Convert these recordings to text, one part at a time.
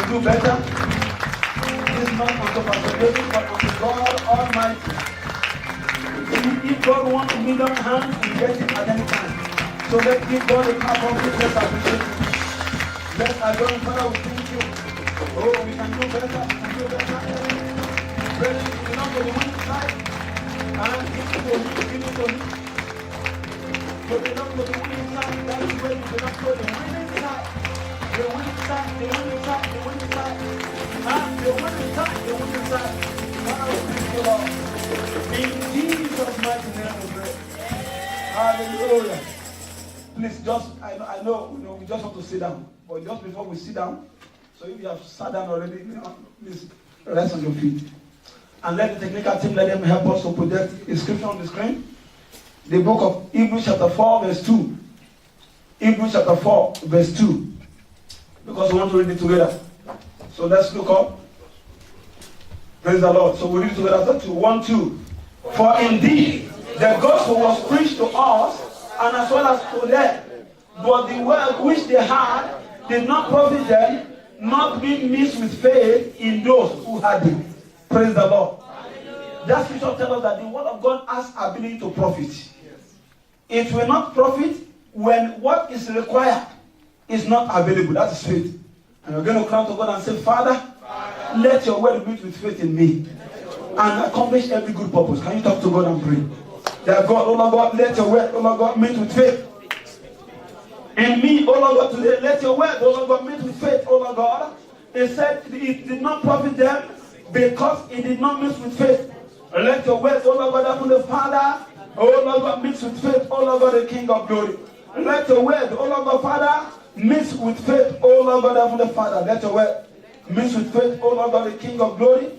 do better. This is not unto Pastor David, but unto God Almighty. If God wants a million hands, we get it at any time. So let's give God a clap of it. Let's appreciate it. Let's adore him. Father, we thank you. Oh, we can do better. We can do better. Brethren, it belongs to the winning side. And give it to him. Give it to him. So it belongs to the winning side. That is where it belongs to the winning side. The winning side. The winning side. The winning side. And the winning side. The winning side. Father, we thank you, Lord. In Jesus' mighty name we pray. Hallelujah. Please, I know, we just want to sit down. But just before we sit down, so if you have sat down already, please rest on your feet. And let the technical team, let them help us to project a scripture on the screen. The book of Hebrews chapter 4, verse 2. Hebrews chapter 4, verse 2. Because we want to read it together. So let's look up. Praise the Lord. So we read it together after 2. 1, 2. For indeed, the gospel was preached to us, and as well as to them. But the word which they had did not profit them, not being mixed with faith in those who had it. Praise the Lord. That scripture tells us that the word of God has ability to profit. It will not profit when what is required is not available. That is faith. And we're going to cry to God and say, Father, let your word meet with faith in me and accomplish every good purpose. Can you talk to God and pray? That God, oh Lord God, let your word, oh Lord God, meet with faith in me, oh Lord God, today. Let your word, oh Lord God, meet with faith, oh Lord God. It said it did not profit them because it did not mix with faith. Let your word, oh Lord God, from the Father, oh Lord God, mix with faith, oh Lord God, the King of glory. Let your word, oh Lord God, Father, mix with faith, oh Lord God, from the Father. Let your word mix with faith, oh Lord God, the King of glory.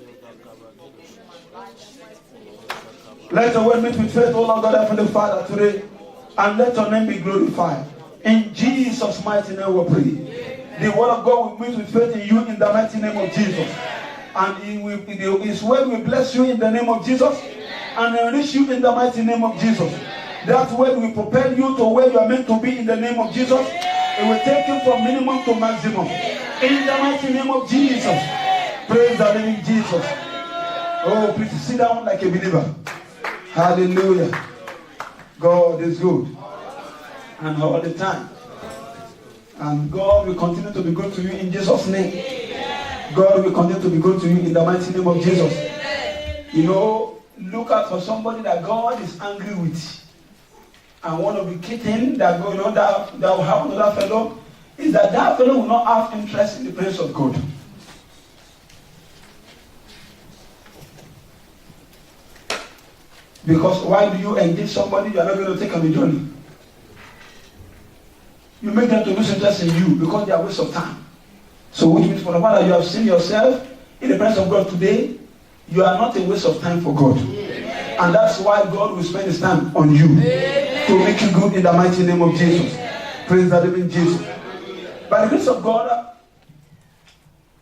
Let your word meet with faith, oh Lord God, from the Father today. And let your name be glorified. In Jesus' mighty name we pray. The word of God will meet with faith in you in the mighty name of Jesus. And His word will bless you in the name of Jesus. And enrich you in the mighty name of Jesus. That word will propel you to where you are meant to be in the name of Jesus. It will take you from minimum to maximum. In the mighty name of Jesus. Praise the living Jesus. Oh, please sit down like a believer. Hallelujah. God is good. And all the time. And God will continue to be good to you in Jesus' name. God will continue to be good to you in the mighty name of Jesus. You know, look out for somebody that God is angry with. And one of the key things that that will happen to that fellow is that fellow will not have interest in the presence of God. Because why do you engage somebody you are not going to take on the journey? You make them to lose interest in you because they are a waste of time. So which means for the matter you have seen yourself in the presence of God today, you are not a waste of time for God. And that's why God will spend his time on you to make you good in the mighty name of Jesus. Praise the living Jesus. By the grace of God,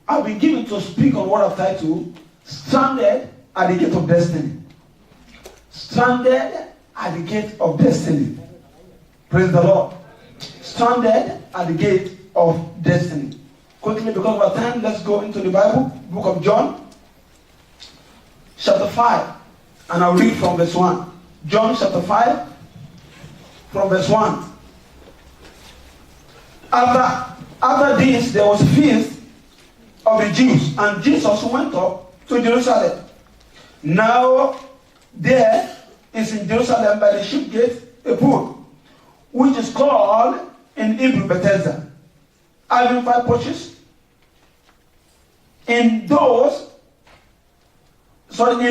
I've been given to speak on what I've titled Stranded at the Gate of Destiny. Stranded at the Gate of Destiny. Praise the Lord. Stranded at the Gate of Destiny. Quickly, because of our time, let's go into the Bible, book of John, chapter 5. And I'll read from verse 1. John chapter 5, from verse 1. After this, there was a feast of the Jews, and Jesus went up to Jerusalem. Now, there is in Jerusalem by the sheep gate a pool, which is called in Hebrew Bethesda, having 5 porches. In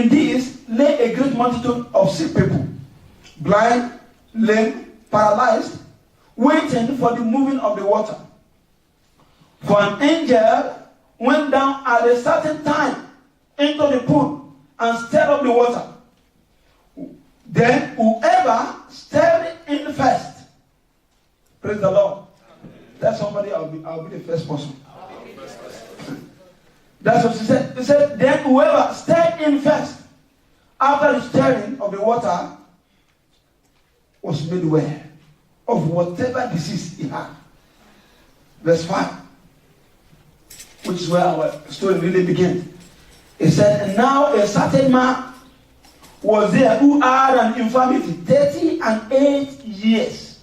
these lay a great multitude of sick people, blind, lame, paralyzed, waiting for the moving of the water. For an angel went down at a certain time into the pool and stirred up the water. Then whoever stirred in first, praise the Lord. Tell somebody I'll be the first person. That's what she said. He said, then whoever stirred in first, after the stirring of the water, was made aware of whatever disease he had. Verse 5. which is where our story really begins. It said, and now a certain man was there who had an infirmity 38 years.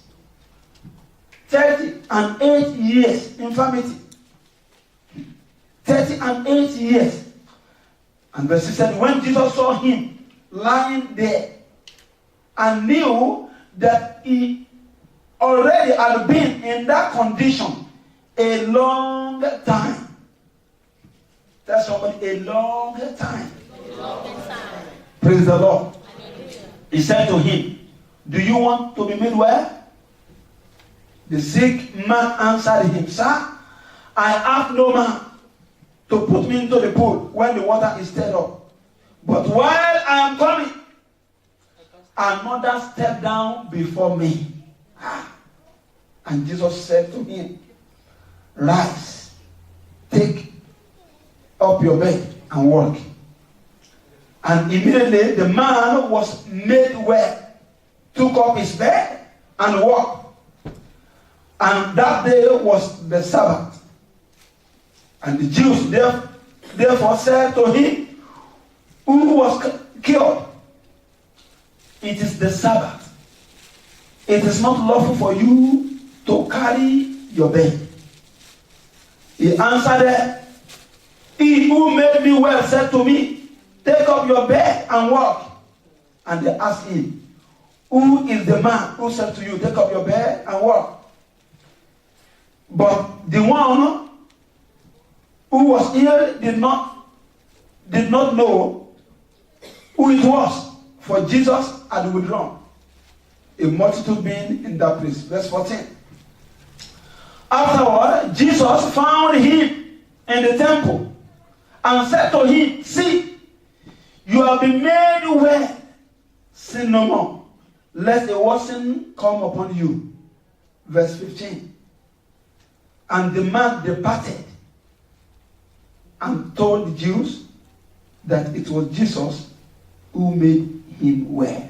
38 years infirmity. 38 years. And verse 6 said, when Jesus saw him lying there and knew that he already had been in that condition a long time. Tell somebody, a long time. A long time. Praise the Lord. He said to him, do you want to be made well? The sick man answered him, sir, I have no man to put me into the pool when the water is stirred up. But while I am coming, another stepped down before me. And Jesus said to him, rise, take up your bed and walk. And immediately the man was made well, took up his bed and walked. And that day was the Sabbath. And the Jews therefore said to him who was cured, it is the Sabbath. It is not lawful for you to carry your bed. He answered, he who made me well said to me, take up your bed and walk. And they asked him, who is the man who said to you, take up your bed and walk? But the one who was ill did not know who it was, for Jesus had withdrawn, a multitude being in that place. Verse 14. Afterward, Jesus found him in the temple and said to him, see, you have been made well. Sin no more, lest a worsen come upon you. Verse 15. And the man departed and told the Jews that it was Jesus who made him well.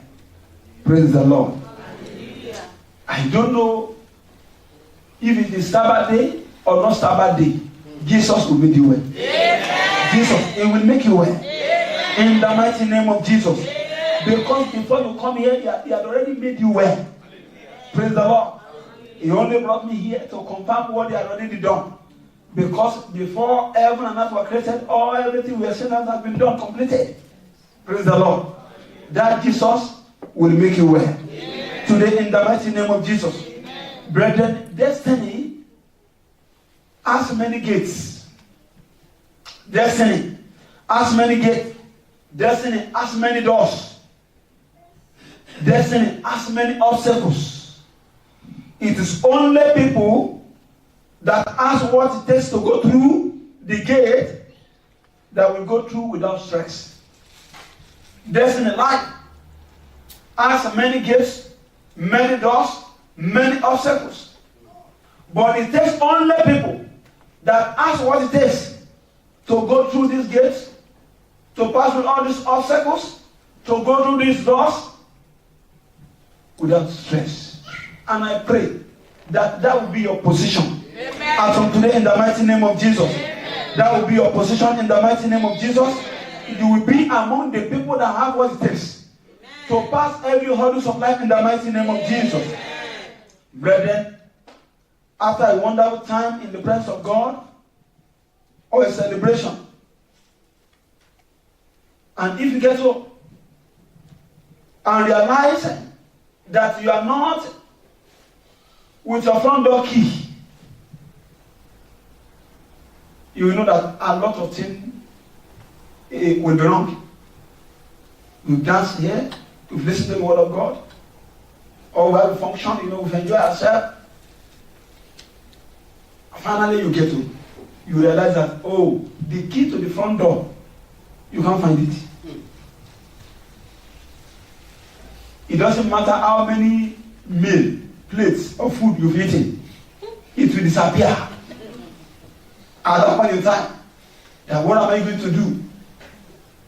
Praise the Lord. Hallelujah. I don't know if it is Sabbath day or not Sabbath day. Jesus will make you well. Amen. Jesus, he will make you well. Amen. In the mighty name of Jesus. Amen. Because before you come here, he had already made you well. Amen. Praise the Lord. He only brought me here to confirm what he had already done. Because before heaven and earth were created, everything we are saying has been done, completed. Praise the Lord. That Jesus will make you well. Amen. Today, in the mighty name of Jesus. Amen. Brethren, destiny has many gates. Destiny has many gates. Destiny has many doors. Destiny has many obstacles. It is only people that ask what it takes to go through the gate that will go through without stress. Destiny life has many gates, many doors, many obstacles. But it takes only people that ask what it takes to go through these gates, to pass through all these obstacles, to go through these doors without stress. And I pray that that will be your position. Amen. And from today, in the mighty name of Jesus, amen, that will be your position in the mighty name of Jesus. Amen. You will be among the people that have what it takes, amen, to pass every hurdle of life in the mighty name of Jesus. Amen. Brethren, after a wonderful time in the presence of God, or a celebration, and if you get up and realize that you are not with your front door key, you will know that a lot of things will be wrong. We've danced here, we've listened to the word of God, or we have a function, we've enjoyed ourselves. Finally, you get to, you realize that, the key to the front door, you can't find it. It doesn't matter how many meal, plates of food you've eaten, it will disappear. At that point in time, then what am I going to do?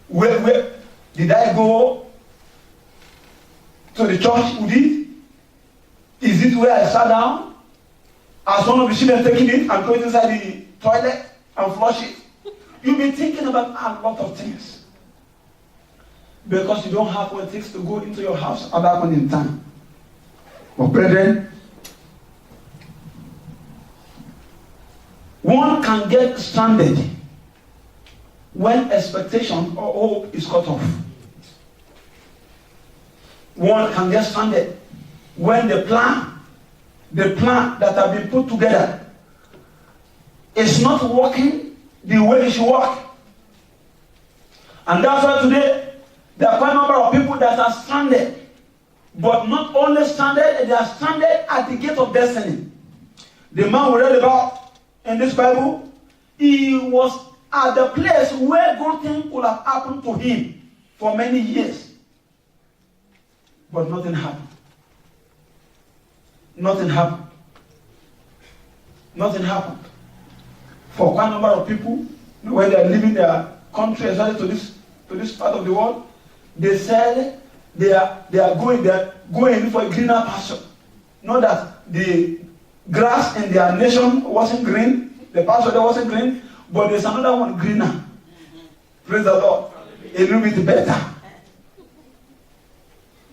Where did I go to the church with it? Is it where I sat down? As one of the children taking it and going inside the toilet? and flush it. You'll be thinking about a lot of things. Because you don't have what it takes to go into your house at that point in time. But brethren, one can get stranded when expectation or hope is cut off. One can get stranded when the plan that has been put together is not working the way it should work. And that's why today there are quite a number of people that are stranded. But not only stranded, they are stranded at the gate of destiny. The man we read about in this Bible, he was at the place where good things could have happened to him for many years. But nothing happened. Nothing happened. Nothing happened. For quite a number of people, when they are leaving their country, especially to this part of the world, they said they are going for a greener pasture. Not that the grass in their nation wasn't green, the pasture there wasn't green, but there's another one greener. Praise the Lord. A little bit better.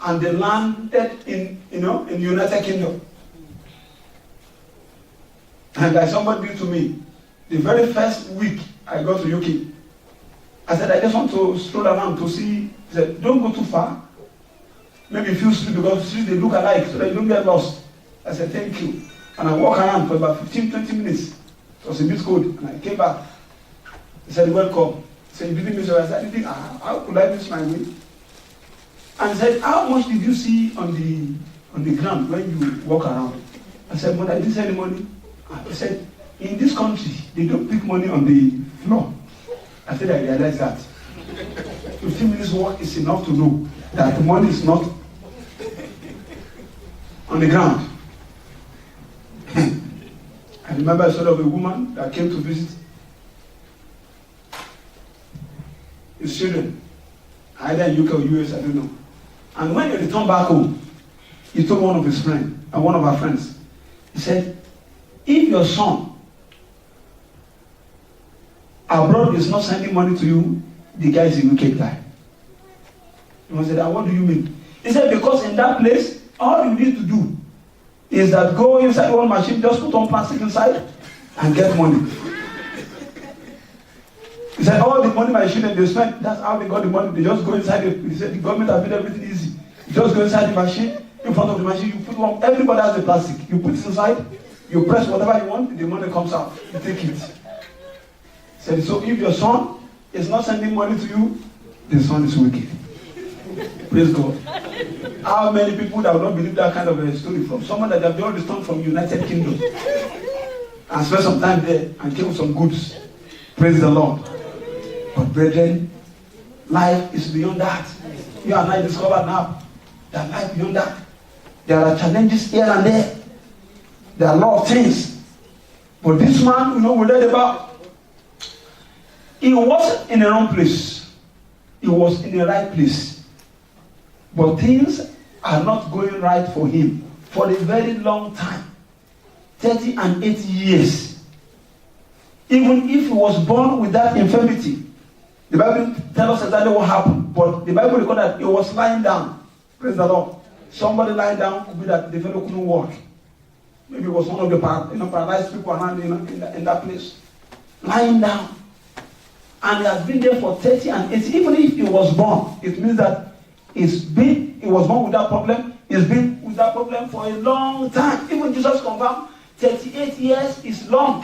And they landed in the United Kingdom. And like somebody did to me, the very first week I got to UK, I said, I just want to stroll around to see. He said, don't go too far. Maybe a few streets, because streets they look alike so that you don't get lost. I said, thank you. And I walked around for about 15-20 minutes. It was a bit cold. And I came back. He said, welcome. He said, you didn't miss your way. I said, how could I miss my way? And he said, how much did you see on the ground when you walk around? I said, Mother, I didn't see any money. He said, in this country, they don't pick money on the floor. I said, I realized that. 15 minutes walk is enough to know that the money is not on the ground. I remember a story of a woman that came to visit his children, either in UK or US, I don't know. And when he returned back home, he told one of his friends, and one of our friends, he said, if your son abroad is not sending money to you, the guy is a wicked guy. And I said, what do you mean? He said, because in that place, all you need to do is that go inside one machine, just put on plastic inside, and get money. He said, all the money my children they spent, that's how they got the money. They just go inside it. He said, the government has made everything easy. You just go inside the machine, in front of the machine, you put one, everybody has the plastic. You put it inside, you press whatever you want, the money comes out. You take it. He said, so if your son is not sending money to you, the son is wicked. Praise God. How many people that will not believe that kind of a story from someone that have just returned from United Kingdom and spent some time there and came with some goods? Praise the Lord. But brethren, life is beyond that. You and I discovered now that life beyond that. There are challenges here and there. There are a lot of things. But this man, we read about, he wasn't in the wrong place. He was in the right place. But things are not going right for him for a very long time. 30 and 80 years. Even if he was born with that infirmity, the Bible tells us exactly what happened. But the Bible records that he was lying down. Praise the Lord. Somebody lying down could be that the fellow couldn't walk. Maybe it was one of the paralyzed people around in that place. Lying down. And he has been there for 30 and 80. Even if he was born, it means that he was born with that problem. He's been with that problem for a long time. Even Jesus confirmed 38 years is long.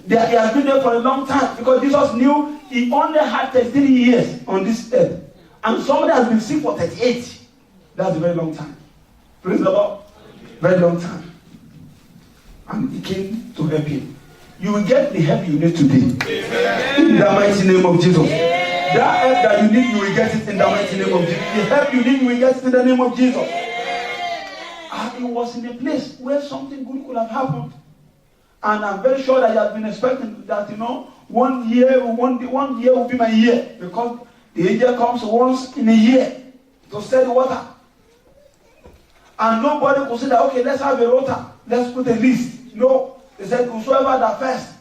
He has been there for a long time because Jesus knew he only had 33 years on this earth. And somebody has been sick for 38. That's a very long time. Praise the Lord. Very long time. And he came to help him. You will get the help you need today. In the mighty name of Jesus. That help that you need, you will get it in the mighty name of Jesus. The help you need, you will get it in the name of Jesus. And he was in a place where something good could have happened. And I'm very sure that he has been expecting that, 1 year will be my year. Because the angel comes once in a year to stir the water. And nobody could say that, okay, let's have a rota. Let's put a list. No. They said, whosoever that first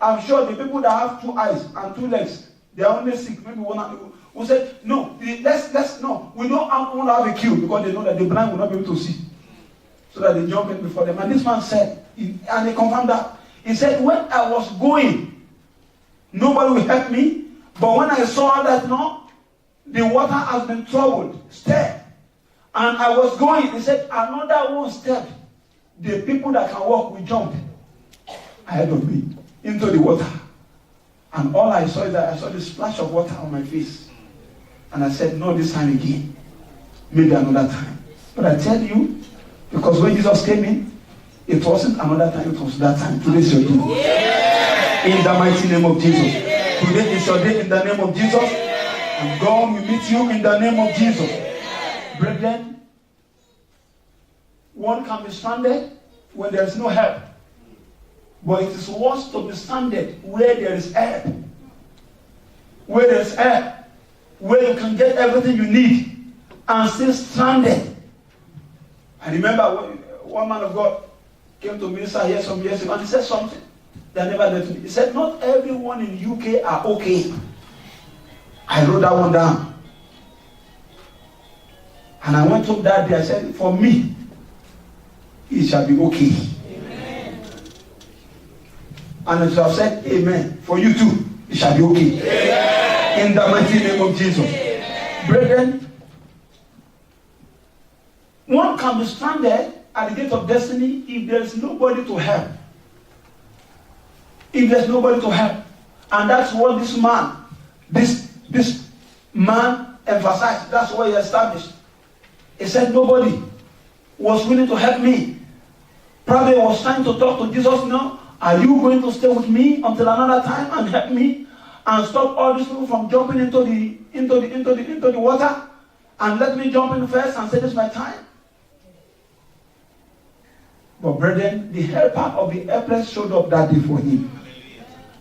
I'm sure the people that have 2 eyes and 2 legs, they are only sick. Maybe one who said, no, let's no. We don't want to have a queue because they know that the blind will not be able to see. So that they jump in before them. And this man said, and they confirmed that. He said, when I was going, nobody will help me. But when I saw that the water has been troubled, stirred, and I was going, he said, another one stepped. The people that can walk will jump ahead of me into the water. And all I saw is that I saw the splash of water on my face. And I said, no, this time again. Maybe another time. But I tell you, because when Jesus came in, it wasn't another time, it was that time. Today is your day. In the mighty name of Jesus. Today is your day in the name of Jesus. And God will meet you in the name of Jesus. Brethren, one can be stranded when there is no help. But it is worse to be stranded where there is help. Where there is help. Where you can get everything you need and still stranded. I remember one man of God came to minister here some years ago and he said something that never left me. He said, not everyone in UK are okay. I wrote that one down. And I went up that day, I said, for me, it shall be okay. Amen. And as I said, amen. For you too, it shall be okay. Amen. In the mighty name of Jesus. Amen. Brethren, one can be stranded at the gate of destiny if there is nobody to help. If there's nobody to help. And that's what this man emphasized. That's what he established. He said nobody was willing to help me. Probably was trying to talk to Jesus now. Are you going to stay with me until another time and help me and stop all these people from jumping into the water and let me jump in first and say this is my time? But brethren, the helper of the helpless showed up that day for him.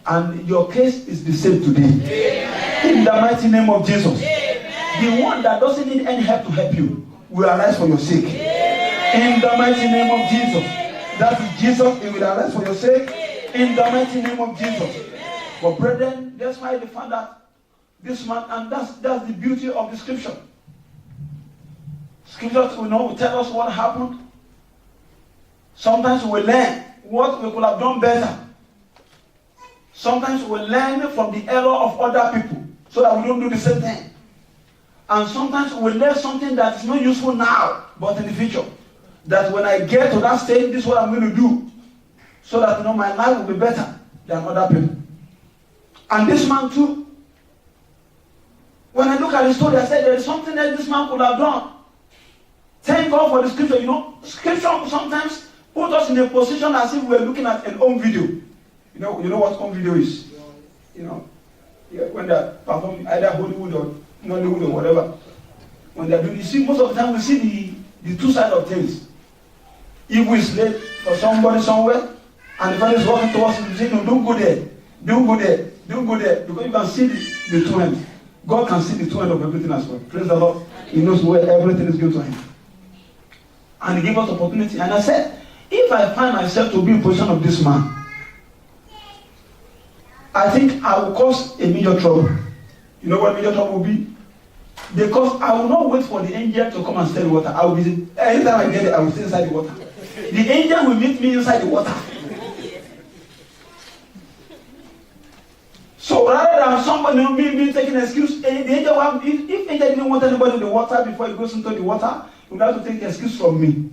And your case is the same today. Amen. In the mighty name of Jesus. Amen. The one that doesn't need any help to help you will arise for your sake. Amen. In the mighty name of Jesus. Amen. That is Jesus, he will arise for your sake. Amen. In the mighty name of Jesus. Amen. But brethren, that's why they found that this man, and that's the beauty of the scripture. Scriptures will tell us what happened. Sometimes we learn what we could have done better. Sometimes we learn from the error of other people so that we don't do the same thing. And sometimes we learn something that is not useful now, but in the future. That when I get to that stage, this is what I'm going to do. So that my life will be better than other people. And this man too, when I look at the story, I said there is something that this man could have done. Thank God for the scripture. Scripture sometimes put us in a position as if we were looking at an home video. You know what home video is? When they perform either Hollywood or Nollywood or whatever. When they're doing, you see, most of the time we see the two sides of things. If we slave for somebody somewhere, and the fellow is walking towards us, we say, no, don't go there. Don't go there. Don't go there. Because you can see the two ends. God can see the two ends of everything as well. Praise the Lord. He knows where everything is going to end. And he gave us opportunity. And I said, if I find myself to be in position of this man, I think I will cause a major trouble. You know what major trouble will be? Because I will not wait for the angel to come and stir the water. I will be, anytime I get there, I will stay inside the water. The angel will meet me inside the water. So rather than somebody me taking an excuse, the angel will have, if angel didn't want anybody in the water before he goes into the water, he will have to take an excuse from me.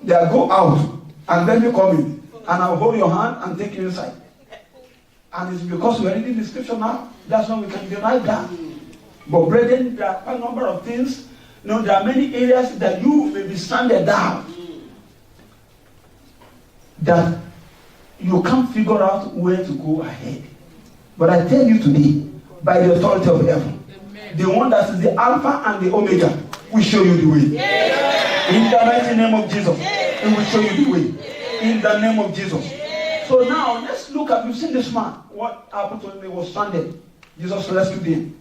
They'll go out and let me come in. And I'll hold your hand and take you inside. And it's because we are reading the scripture now, that's why we can deny that. But brethren, there are a number of things. There are many areas that you may be stranded down. That you can't figure out where to go ahead. But I tell you today, by the authority of heaven, the one that is the Alpha and the Omega will show you the way. In the mighty name of Jesus, it will show you the way. In the name of Jesus. So now, let's look at, we've seen this man. What happened to him? He was stranded. Jesus rescued him.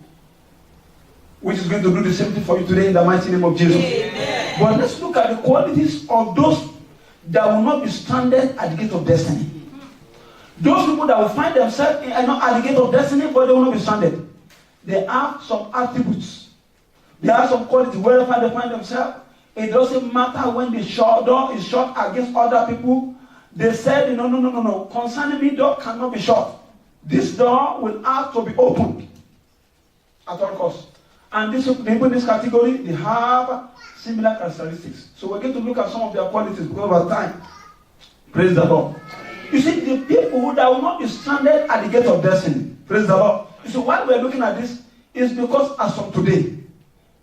Which is going to do the same thing for you today in the mighty name of Jesus. Amen. But let's look at the qualities of those that will not be stranded at the gate of destiny. Those people that will find themselves at the gate of destiny, but they will not be stranded. They have some attributes. They have some quality wherever they find themselves. It doesn't matter when the door is shut against other people. They said, no. Concerning me, door cannot be shut. This door will have to be opened at all costs. And these people in this category, they have similar characteristics. So we're going to look at some of their qualities because of our time. Praise the Lord. You see, the people that will not be stranded at the gate of destiny. Praise the Lord. You see, why we're looking at this is because as from today,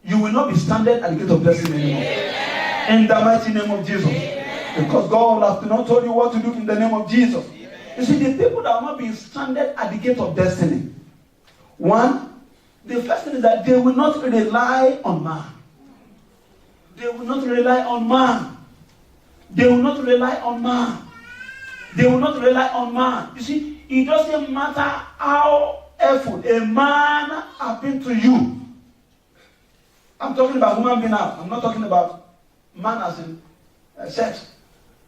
you will not be stranded at the gate of destiny anymore. Amen. In the mighty name of Jesus. Amen. Because God will have not told you what to do in the name of Jesus. Amen. You see, the people that will not be stranded at the gate of destiny. One, the first thing is that they will not rely on man. They will not rely on man. They will not rely on man. They will not rely on man. You see, it doesn't matter how helpful a man has been to you. I'm talking about human being now. I'm not talking about man as in sex.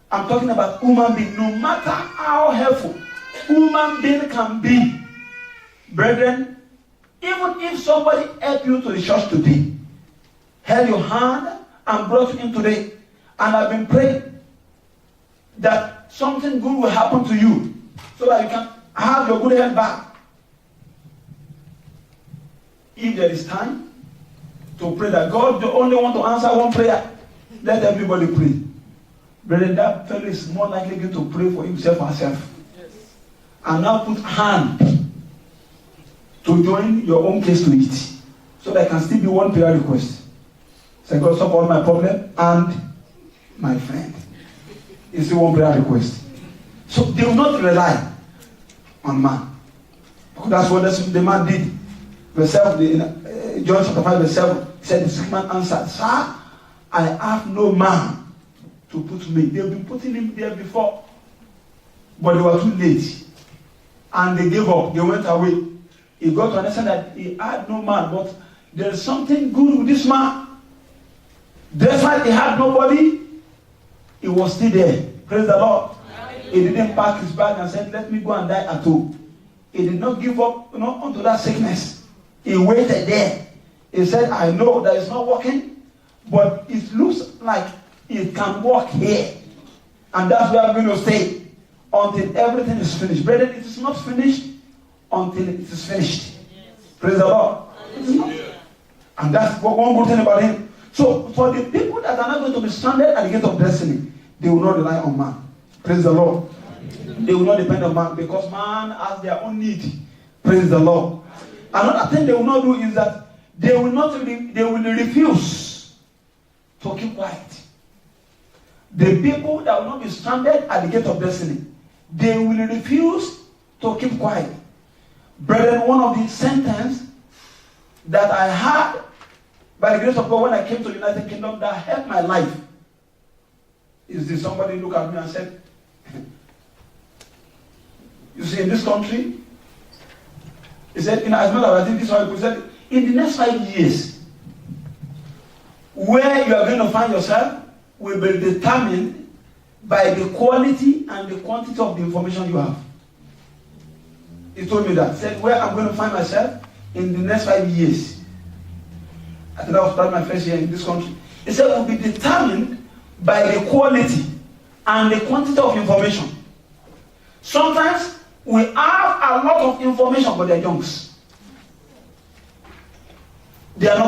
I'm talking about human being. No matter how helpful human being can be, brethren, even if somebody helped you to the church today, held your hand and brought you in today, and I've been praying that something good will happen to you so that you can have your good health back. If there is time to pray that God the only want to answer one prayer, let everybody pray. Brethren, that fellow is more likely going to pray for himself or herself. Yes. And now put hand to join your own case to it. So there can still be one prayer request. Say, God, solve all my problem and my friend. It's still one prayer request. So they will not rely on man. Because that's what the man did. Verse 7, John chapter 5, verse 7, he said, the sick man answered, Sir, I have no man to put me. They've been putting him there before, but they were too late. And they gave up. They went away. He got to understand that he had no man, but there's something good with this man. Despite he had nobody, he was still there. Praise the Lord. He didn't pack his bag and said, let me go and die at home. He did not give up, onto that sickness. He waited there. He said, I know that it's not working, but it looks like it can work here. And that's where I'm going to stay until everything is finished. Brethren, it is not finished until it is finished. Yes. Praise the Lord. It is not. And that's one good thing about him. So, for the people that are not going to be stranded at the gate of destiny, they will not rely on man. Praise the Lord. They will not depend on man because man has their own need. Praise the Lord. Another thing they will not do is that they will refuse to keep quiet. The people that will not be stranded at the gate of destiny, they will refuse to keep quiet. Brethren, one of the sentences that I had by the grace of God when I came to the United Kingdom that helped my life is this. Somebody looked at me and said, you see, in this country, he said, as much as I think this one, he said, in the next 5 years, where you are going to find yourself will be determined by the quality and the quantity of the information you have. He told me that. He said, where I'm going to find myself in the next 5 years. I think I was starting my first year in this country. He said, it will be determined by the quality and the quantity of information. Sometimes we have a lot of information, but they're junks. They are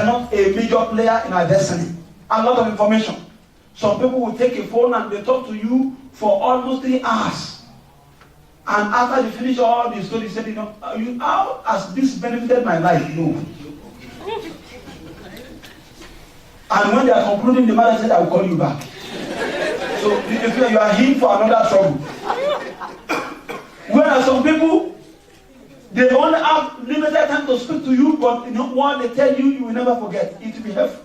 not a major player in our destiny. A lot of information. Some people will take a phone and they talk to you for almost 3 hours. And after they finish all the story, they said, how has this benefited my life? No. And when they are concluding, the man said, I will call you back. So if you are here for another trouble. Whereas some people, they only have limited time to speak to you, but what they tell you, you will never forget. It will be helpful.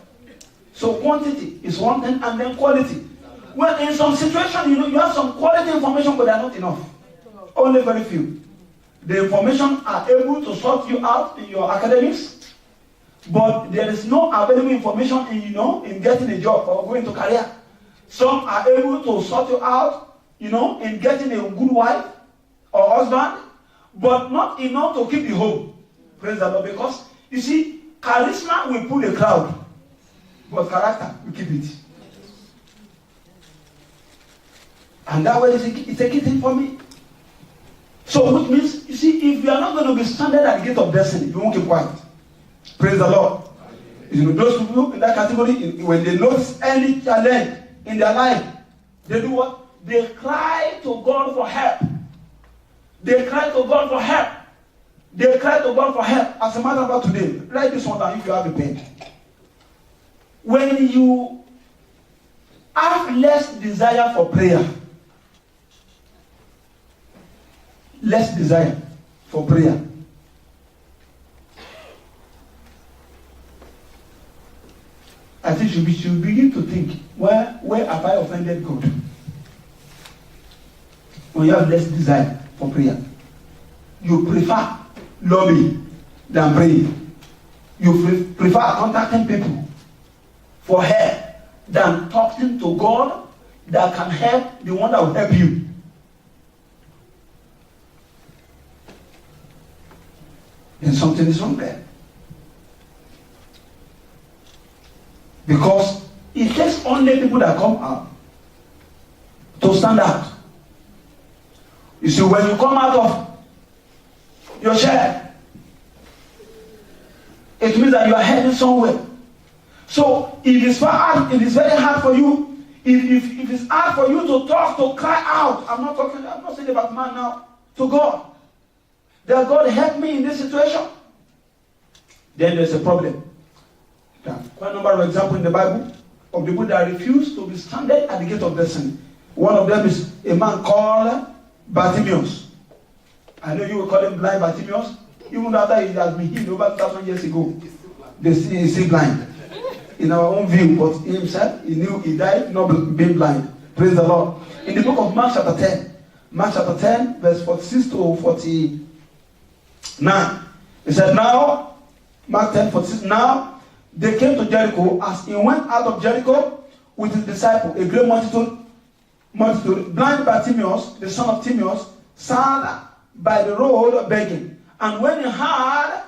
So quantity is one thing, and then quality. Well, in some situations, you have some quality information, but they are not enough. Only very few. The information are able to sort you out in your academics, but there is no available information in getting a job or going to career. Some are able to sort you out in getting a good wife or husband, but not enough to keep the home. Praise the Lord. Because, you see, charisma will pull a crowd, but character will keep it. And that way, it's a key thing for me. So, which means, you see, if you are not going to be stranded at the gate of destiny, you won't keep quiet. Praise the Lord. Those people in that category, when they notice any challenge in their life, they do what? They cry to God for help. They cry to God for help. They cry to God for help. As a matter of fact, today, write this one down if you have a pen. When you have less desire for prayer, less desire for prayer, I think you should begin to think, where have I offended God? When you have less desire for prayer, you prefer lobbying than praying. You prefer contacting people for help than talking to God that can help the one that will help you. Then something is wrong there. Because it takes only people that come out to stand out. You see, when you come out of your shell, it means that you are heading somewhere. So it is very hard for you. If it's hard for you to talk, to cry out, I'm not saying about man now, to God. That God help me in this situation. Then there's a problem. There are quite a number of examples in the Bible of people that refuse to be stranded at the gate of destiny. One of them is a man called Bartimaeus. I know you will call him blind Bartimaeus. Even after he has been healed over 2,000 years ago, they see he's still blind. In our own view, but he himself, he knew he died not being blind. Praise the Lord. In the book of Mark chapter 10, verse 46 to 49, it said, now, Mark 10, 46, now, they came to Jericho. As he went out of Jericho with his disciple, a great multitude, blind Bartimaeus, the son of Timaeus, sat by the road begging. And when he heard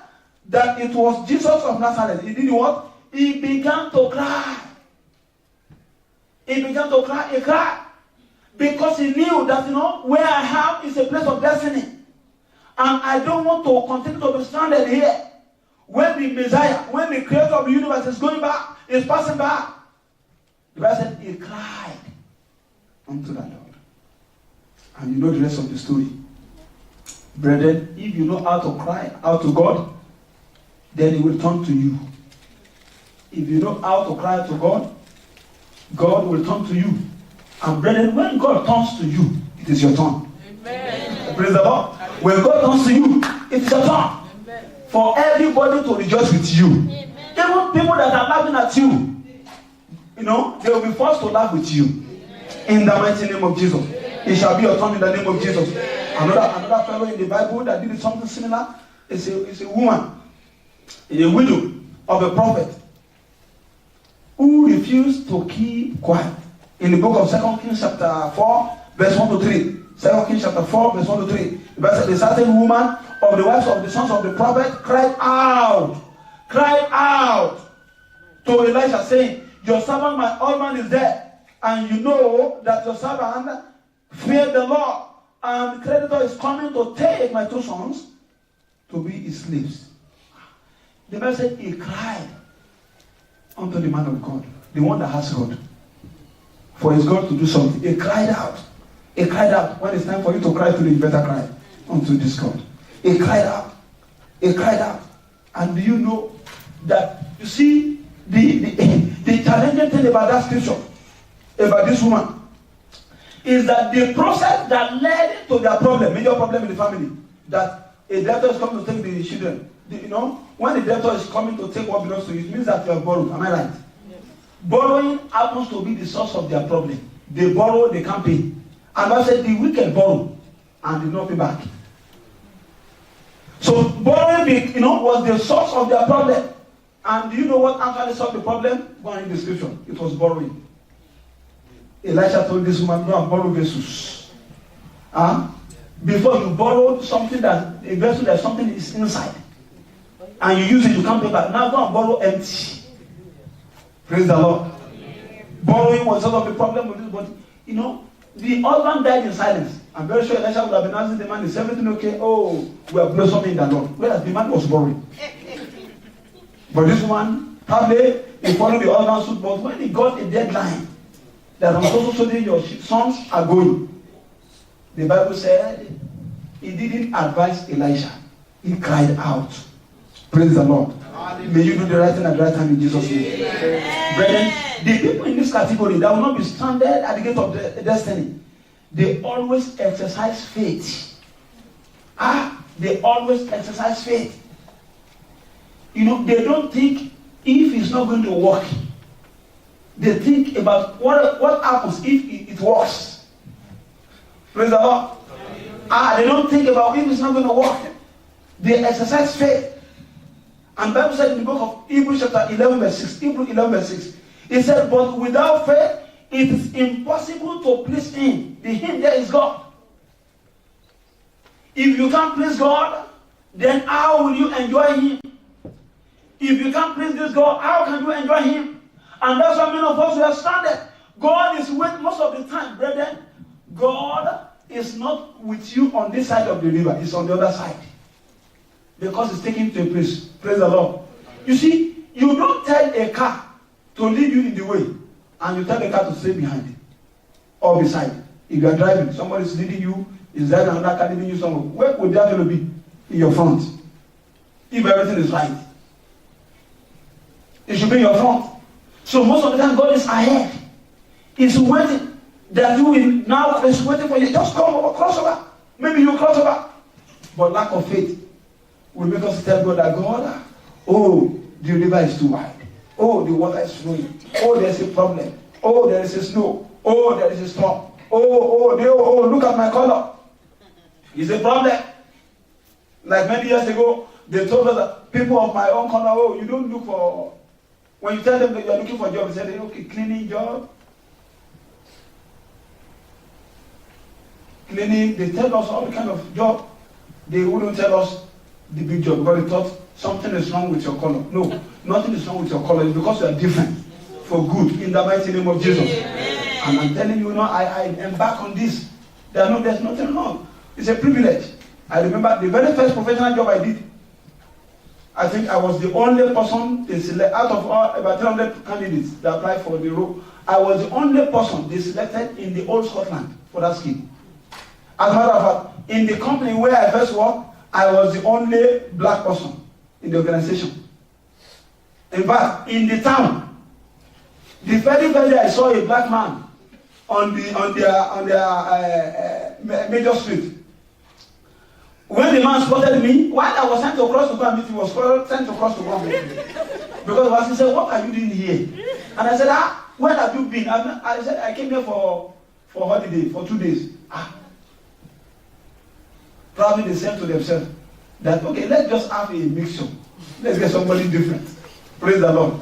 that it was Jesus of Nazareth, he did what? He began to cry. He cried. Because he knew that, where I am is a place of destiny. And I don't want to continue to be stranded here. When the Messiah, when the creator of the universe is going back, is passing back, the Bible said he cried unto the Lord. And you know the rest of the story. Brethren, if you know how to cry out to God, then he will turn to you. If you know how to cry to God, God will turn to you. And brethren, when God turns to you, it is your turn. Amen. Praise the Lord. When God turns to you, it is your turn. For everybody to rejoice with you. Amen. Even people that are laughing at you, they will be forced to laugh with you. Amen. In the mighty name of Jesus. Amen. It shall be your turn in the name of Jesus. Another fellow in the Bible that did something similar is a woman, a widow of a prophet, who refused to keep quiet. In the book of 2 Kings chapter 4, verse 1 to 3. 2 Kings chapter 4, verse 1 to 3. The Bible said, a certain woman of the wives of the sons of the prophet cried out to Elisha, saying, your servant, my husband, is dead, and you know that your servant feared the Lord, and the creditor is coming to take my 2 sons to be his slaves. The Bible said he cried unto the man of God, the one that has God, for his God to do something. He cried out. When it's time for you to cry to, you better cry unto this God. He cried out. And do you know that, you see, the challenging thing about that scripture, about this woman, is that the process that led to their problem, major problem in the family, that a debtor is coming to take the children. When the debtor is coming to take what belongs to you, it means that you have borrowed. Am I right? Yes. Borrowing happens to be the source of their problem. They borrow, they can't pay. And I said the wicked borrow and did not pay back. So borrowing, was the source of their problem. And do you know what actually solved the problem? Go in the description. It was borrowing. Elisha told this woman, go and borrow vessels. Before you borrow something that a vessel that something is inside, and you use it, you can't pay back. Now go and borrow empty. Praise the Lord. Borrowing was sort of the problem with this, but you know, the husband died in silence. I'm very sure Elisha would have been asking the man, is everything okay? Oh, we are blossoming in the Lord. Whereas the man was borrowing. But this one, probably he followed the husband's suit, but when he got a deadline that I'm supposed to say your sons are going, the Bible said he didn't advise Elisha. He cried out. Praise the Lord. May you do the right thing at the right time in Jesus' name. Brethren, the people in this category that will not be stranded at the gate of destiny, they always exercise faith. They always exercise faith. You know, they don't think if it's not going to work. They think about what happens if it works. Praise the Lord. They don't think about if it's not going to work. They exercise faith. And the Bible said in the book of Hebrews chapter 11 verse 6, Hebrews 11 verse 6, it said, but without faith, it is impossible to please Him. The Him there is God. If you can't please God, then how will you enjoy Him? If you can't please this God, how can you enjoy Him? And that's why many of us we are stranded. God is with most of the time, brethren. God is not with you on this side of the river. It's on the other side. Because it's taking to a place. Praise the Lord. You see, you don't tell a car to lead you in the way, and you tell the car to stay behind or beside. If you are driving, somebody is leading you, is driving another car leading you somewhere. Where would that fellow be? In your front. If everything is right, it should be in your front. So most of the time, God is ahead. He's waiting that you will now is waiting for you. Just come over, cross over. Maybe you cross over. But lack of faith will make us tell God that God, oh, the river is too wide. Oh, the water is flowing. Oh, there's a problem. Oh, there is a snow. Oh, there is a storm. Oh, look at my color. It's a problem. Like many years ago, they told us that people of my own color, oh, you don't look for, when you tell them that you're looking for a job, they say, okay, cleaning job. Cleaning, they tell us all the kind of job. They wouldn't tell us the big job because they thought something is wrong with your color. No, nothing is wrong with your color. It's because you are different for good in the mighty name of Jesus. And I'm telling you now, I embark on this. There's nothing wrong. It's a privilege. I remember the very first professional job I did. I think I was the only person they select out of all about 300 candidates that applied for the role. I was the only person they selected in the whole Scotland for that scheme. As a matter of fact, in the company where I first worked, I was the only black person in the organization. In fact, in the town, the very day I saw a black man on their major street. When the man spotted me, while I was sent to cross the ground, he was sent to cross the ground. Because he said, what are you doing here? And I said, where have you been? I said, I came here for holiday, for 2 days. Probably they said to themselves that, okay, let's just have a mixture. Let's get somebody different. Praise the Lord.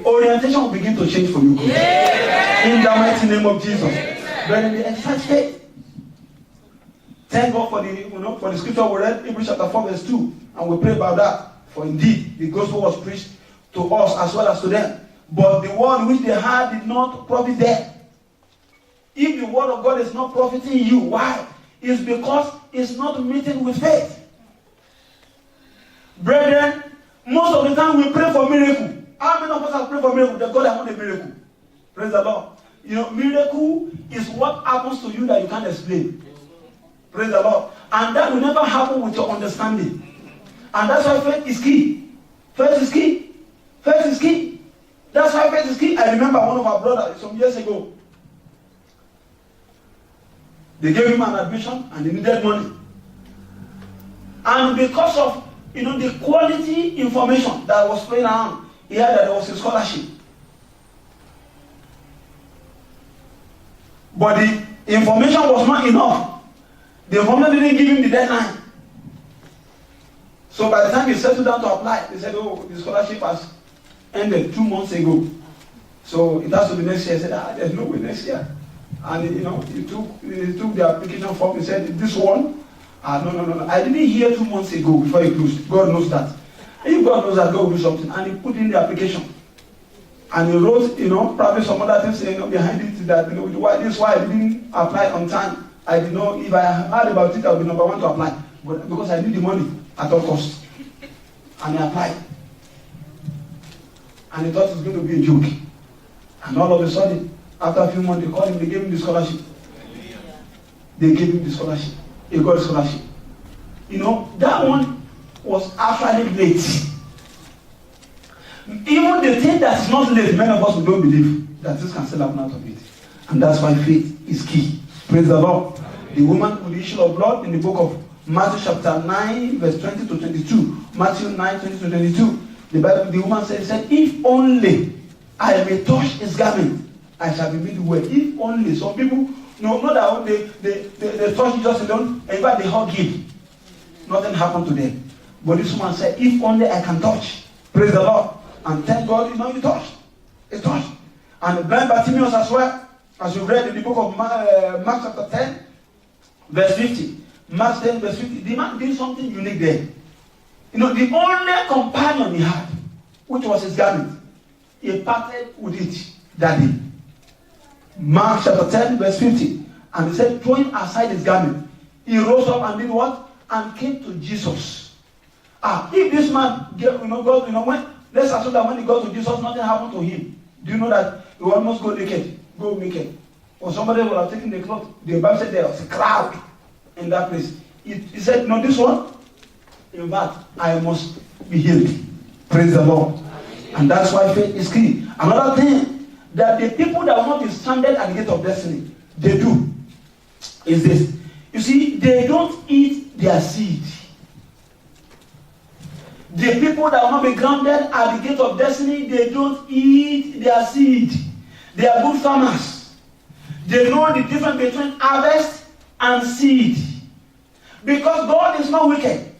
Orientation will begin to change for you. Yeah. In the mighty name of Jesus. But in the exercise faith. Thank God for the scripture we read, Hebrews chapter 4 verse 2. And we pray about that. For indeed, the gospel was preached to us as well as to them. But the word which they had did not profit them. If the word of God is not profiting you, why? It's because it's not meeting with faith. Brethren, most of the time we pray for miracle. How many of us have prayed for miracle? That God has want a miracle. Praise the Lord. You know, miracle is what happens to you that you can't explain. Praise the Lord. And that will never happen with your understanding. And that's why faith is key. Faith is key. Faith is key. That's why faith is key. I remember one of our brothers some years ago. They gave him an admission and he needed money. And because of the quality information that was playing around, he heard that there was a scholarship. But the information was not enough. The information didn't give him the deadline. So by the time he settled down to apply, they said, oh, the scholarship has ended 2 months ago. So it has to be next year. I said, there's no way next year. And he took the application form. He said, this one, no. I didn't hear 2 months ago before he closed. God knows that. If God knows that God will do something, and he put in the application. And he wrote, probably some other things, behind it that, this is why I didn't apply on time. I didn't know if I heard about it, I would be number one to apply. But because I need the money at all costs. And he applied. And he thought it was going to be a joke. And all of a sudden, after a few months, they called him, they gave him the scholarship. They gave him the scholarship. He got a scholarship. That one was actually late. Even the thing that is not late, many of us don't believe that this can still happen out of it. And that's why faith is key. Praise the Lord. The woman with the issue of blood in the book of Matthew chapter 9, verse 20 to 22. Matthew 9, 20 to 22. The woman said, if only I may touch his garment, I shall be made well. If only. Some people, not that they touch Jesus alone, in fact they hug him. Nothing happened to them. But this woman said, if only I can touch. Praise the Lord. And thank God, he touched. He touched. And the blind Bartimaeus as well, as you read in the book of Mark chapter 10, verse 50. Mark 10, verse 50. The man did something unique there. The only companion he had, which was his garment, he parted with it that day. Mark chapter 10, verse 50. And he said, throwing aside his garment, he rose up and did what? And came to Jesus. If this man, when, let's assume that when he got to Jesus, nothing happened to him. Do you know that he will almost go naked? Or somebody would have taken the cloth. The Bible said there was a crowd in that place. He said, no, this one, in fact, I must be healed. Praise the Lord. And that's why faith is key. Another thing that the people that will not be stranded at the gate of destiny, they do, is this. You see, they don't eat their seed. The people that will not be grounded at the gate of destiny, they don't eat their seed. They are good farmers. They know the difference between harvest and seed. Because God is not wicked.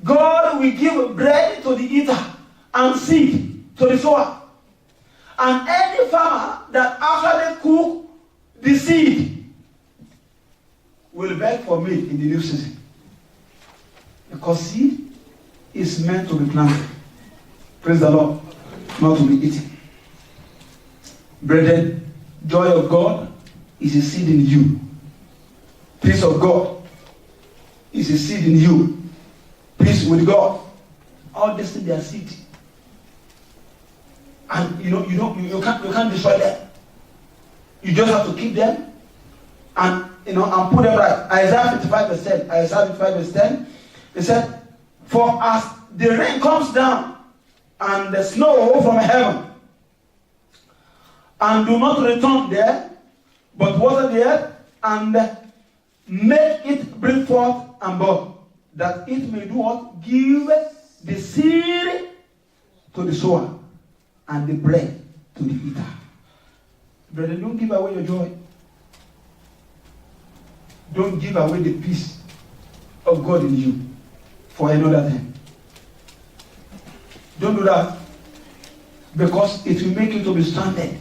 God will give bread to the eater and seed to the sower. And any farmer that actually cook the seed will beg for meat in the new season. Because seed is meant to be planted. Praise the Lord. Not to be eaten. Brethren, joy of God is a seed in you. Peace of God is a seed in you. Peace with God. All these things, they are seed. And you can't destroy them. You just have to keep them and and put them right. Isaiah 55 verse 10. Isaiah 55 verse 10. It said, for as the rain comes down and the snow from heaven, and do not return there, but water the earth and make it bring forth and bud, that it may do what? Give the seed to the sower and the bread to the eater. Brethren, don't give away your joy. Don't give away the peace of God in you for another thing. Don't do that, because it will make you to be stranded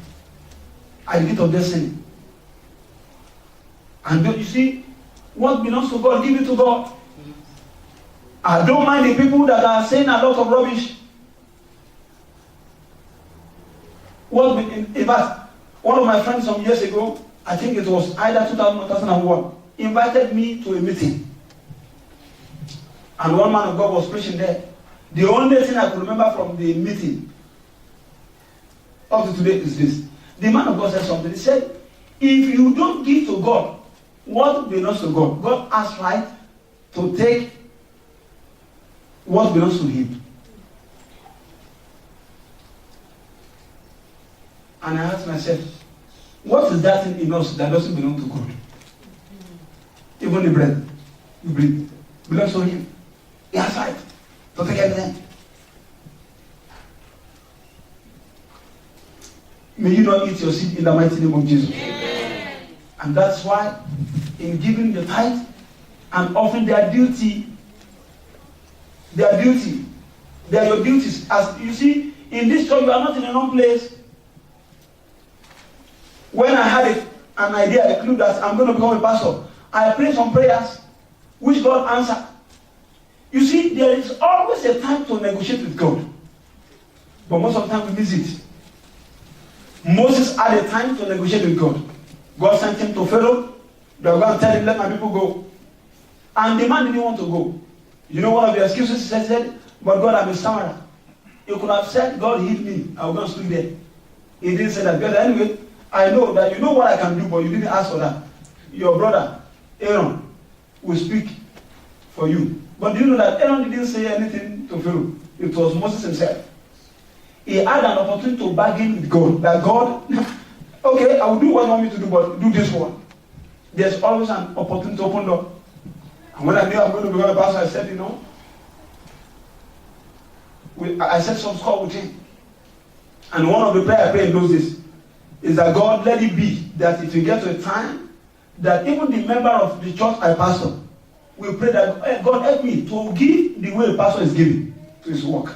at the gate of destiny. And you see, what belongs to God, give it to God. I don't mind the people that are saying a lot of rubbish. In fact, one of my friends some years ago, I think it was either 2000 or 2001, invited me to a meeting. And one man of God was preaching there. The only thing I could remember from the meeting up to today is this. The man of God said something. He said, if you don't give to God what belongs to God, God has right to take what belongs to him. And I asked myself, what is that thing in us that doesn't belong to God? Even the bread you breathe belongs to him. He has right to take everything. May you not eat your seed in the mighty name of Jesus. Amen. And that's why in giving the tithe and offering their duty, they are your duties. As you see, in this church, you are not in a wrong place. When I had an idea, a clue that I'm going to become a pastor. I pray some prayers, which God answered. You see, there is always a time to negotiate with God. But most of the time we miss it. Moses had a time to negotiate with God. God sent him to Pharaoh. They were going to tell him, let my people go. And the man didn't want to go. You know one of the excuses he said, but God, I'm a stammerer. You could have said, God healed me. I was going to sleep there. He didn't say that. But anyway, I know that you know what I can do, but you didn't ask for that. Your brother, Aaron, will speak for you. But do you know that Aaron didn't say anything to Pharaoh? It was Moses himself. He had an opportunity to bargain with God. That God, okay, I will do what you want me to do, but do this one. There's always an opportunity to open door. And when I knew I'm going to become a pastor, I said, you know, I set some score with him. And one of the prayers I pray in those days is that God, let it be that if you get to a time that even the member of the church I pastor will pray that, hey, God help me to give the way a pastor is giving to his work.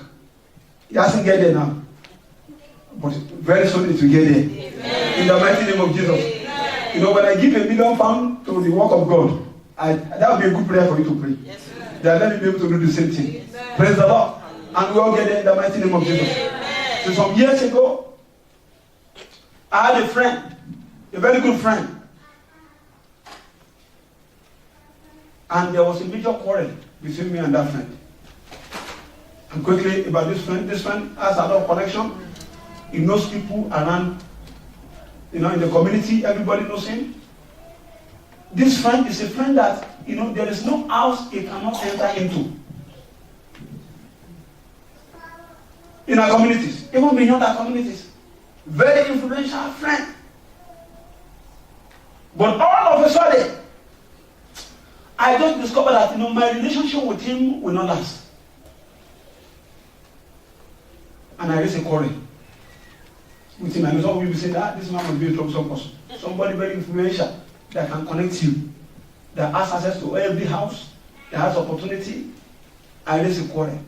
He hasn't get there now. But very soon it will get there. Amen. In the mighty name of Jesus. Amen. You know, when I give £1 million to the work of God, that would be a good prayer for you to pray. Yes, that let me be able to do the same thing. Yes, praise the Lord. And we all get there in the mighty name of Jesus. Amen. So some years ago, I had a friend, a very good friend. And there was a major quarrel between me and that friend. And quickly about this friend has a lot of connection. He knows people around, in the community. Everybody knows him. This friend is a friend that, there is no house he cannot enter into. In our communities, even beyond our communities. Very influential friend. But all of a sudden, I just discovered that, my relationship with him will not last. And I raised a quarrel with him. And some people say that this man must be a troublesome person. Somebody very influential that can connect you, that has access to every house, that has opportunity. I raised a quarrel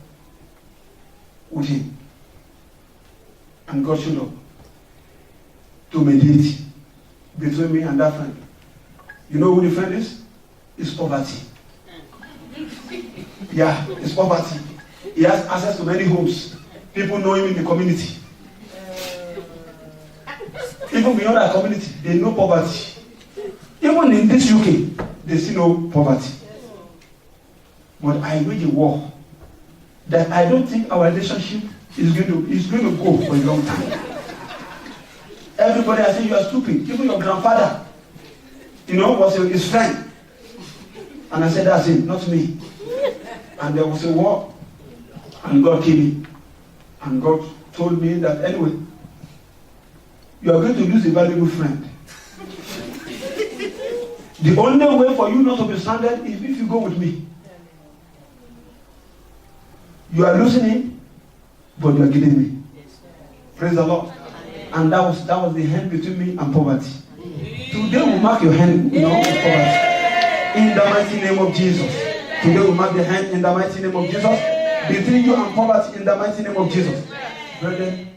with him. And God showed up to mediate between me and that friend. You know who the friend is? It's poverty. Yeah, it's poverty. He has access to many homes. People know him in the community. Even beyond our community, they know poverty. Even in this UK, they still know poverty. But I wage a war that I don't think our relationship is going to go for a long time. Everybody has said you are stupid. Even your grandfather, was his friend. And I said, that's it, not me. And there was a war. And God came in. And God told me that anyway, you are going to lose a valuable friend. The only way for you not to be stranded is if you go with me. You are losing him, but you are getting me. Praise the Lord. And that was the hand between me and poverty. Today we mark your hand with poverty. In the mighty name of Jesus. Today we mark the hand in the mighty name of Jesus. Between you and poverty in the mighty name of Jesus. Brethren,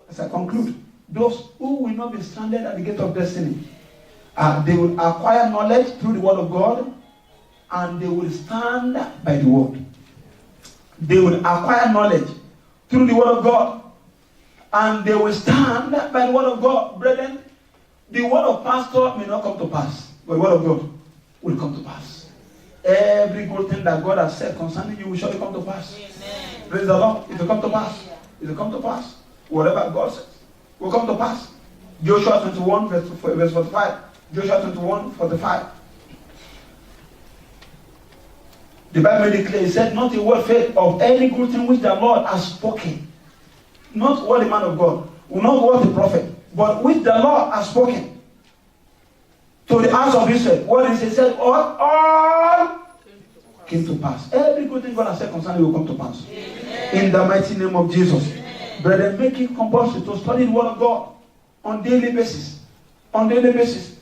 as I conclude, those who will not be stranded at the gate of destiny, they will acquire knowledge through the word of God, and they will stand by the word. They will acquire knowledge through the word of God, and they will stand by the word of God. Brethren, the word of pastor may not come to pass, but the word of God will come to pass. Every good thing that God has said concerning you will surely come to pass. Amen. Praise the Lord. It will come to pass. It will come to pass. Whatever God says will come to pass. Joshua 21 verse 45. Joshua 21 45. The Bible made it clear. It said, not a word failed of any good thing which the Lord has spoken. Not what the man of God, not what the prophet, but which the Lord has spoken to the house of Israel. What is it? He said, all came to pass. Every good thing God has said concerning you will come to pass. Amen. In the mighty name of Jesus. Amen. Brethren, make it compulsory to study the word of God on daily basis. On daily basis.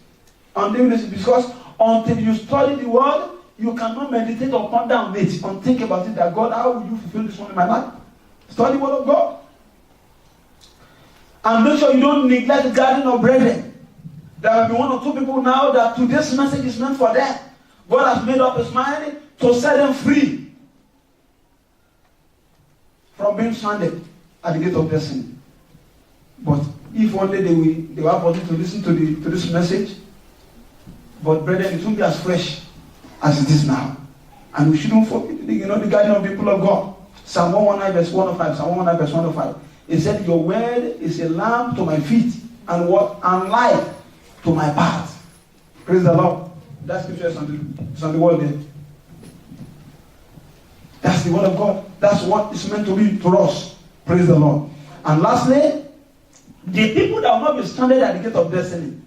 On daily basis. Because until you study the word, you cannot meditate or ponder on it and think about it that God, how will you fulfill this one in my life? Study the word of God. And make sure you don't neglect the gathering of brethren. There will be one or two people now that today's message is meant for them. God has made up his mind to set them free from being stranded at the gate of destiny. But if only they were able to listen to this message, but brethren, it won't be as fresh as it is now. And we shouldn't forget, the guardian of the people of God. Psalm 119 verse 105. Psalm 119 verse 105. It said, your word is a lamp to my feet and what? And light to my path. Praise the Lord. That scripture is on the wall there. That's the word of God. That's what it's meant to be to us. Praise the Lord. And lastly, the people that will not be stranded at the gate of destiny,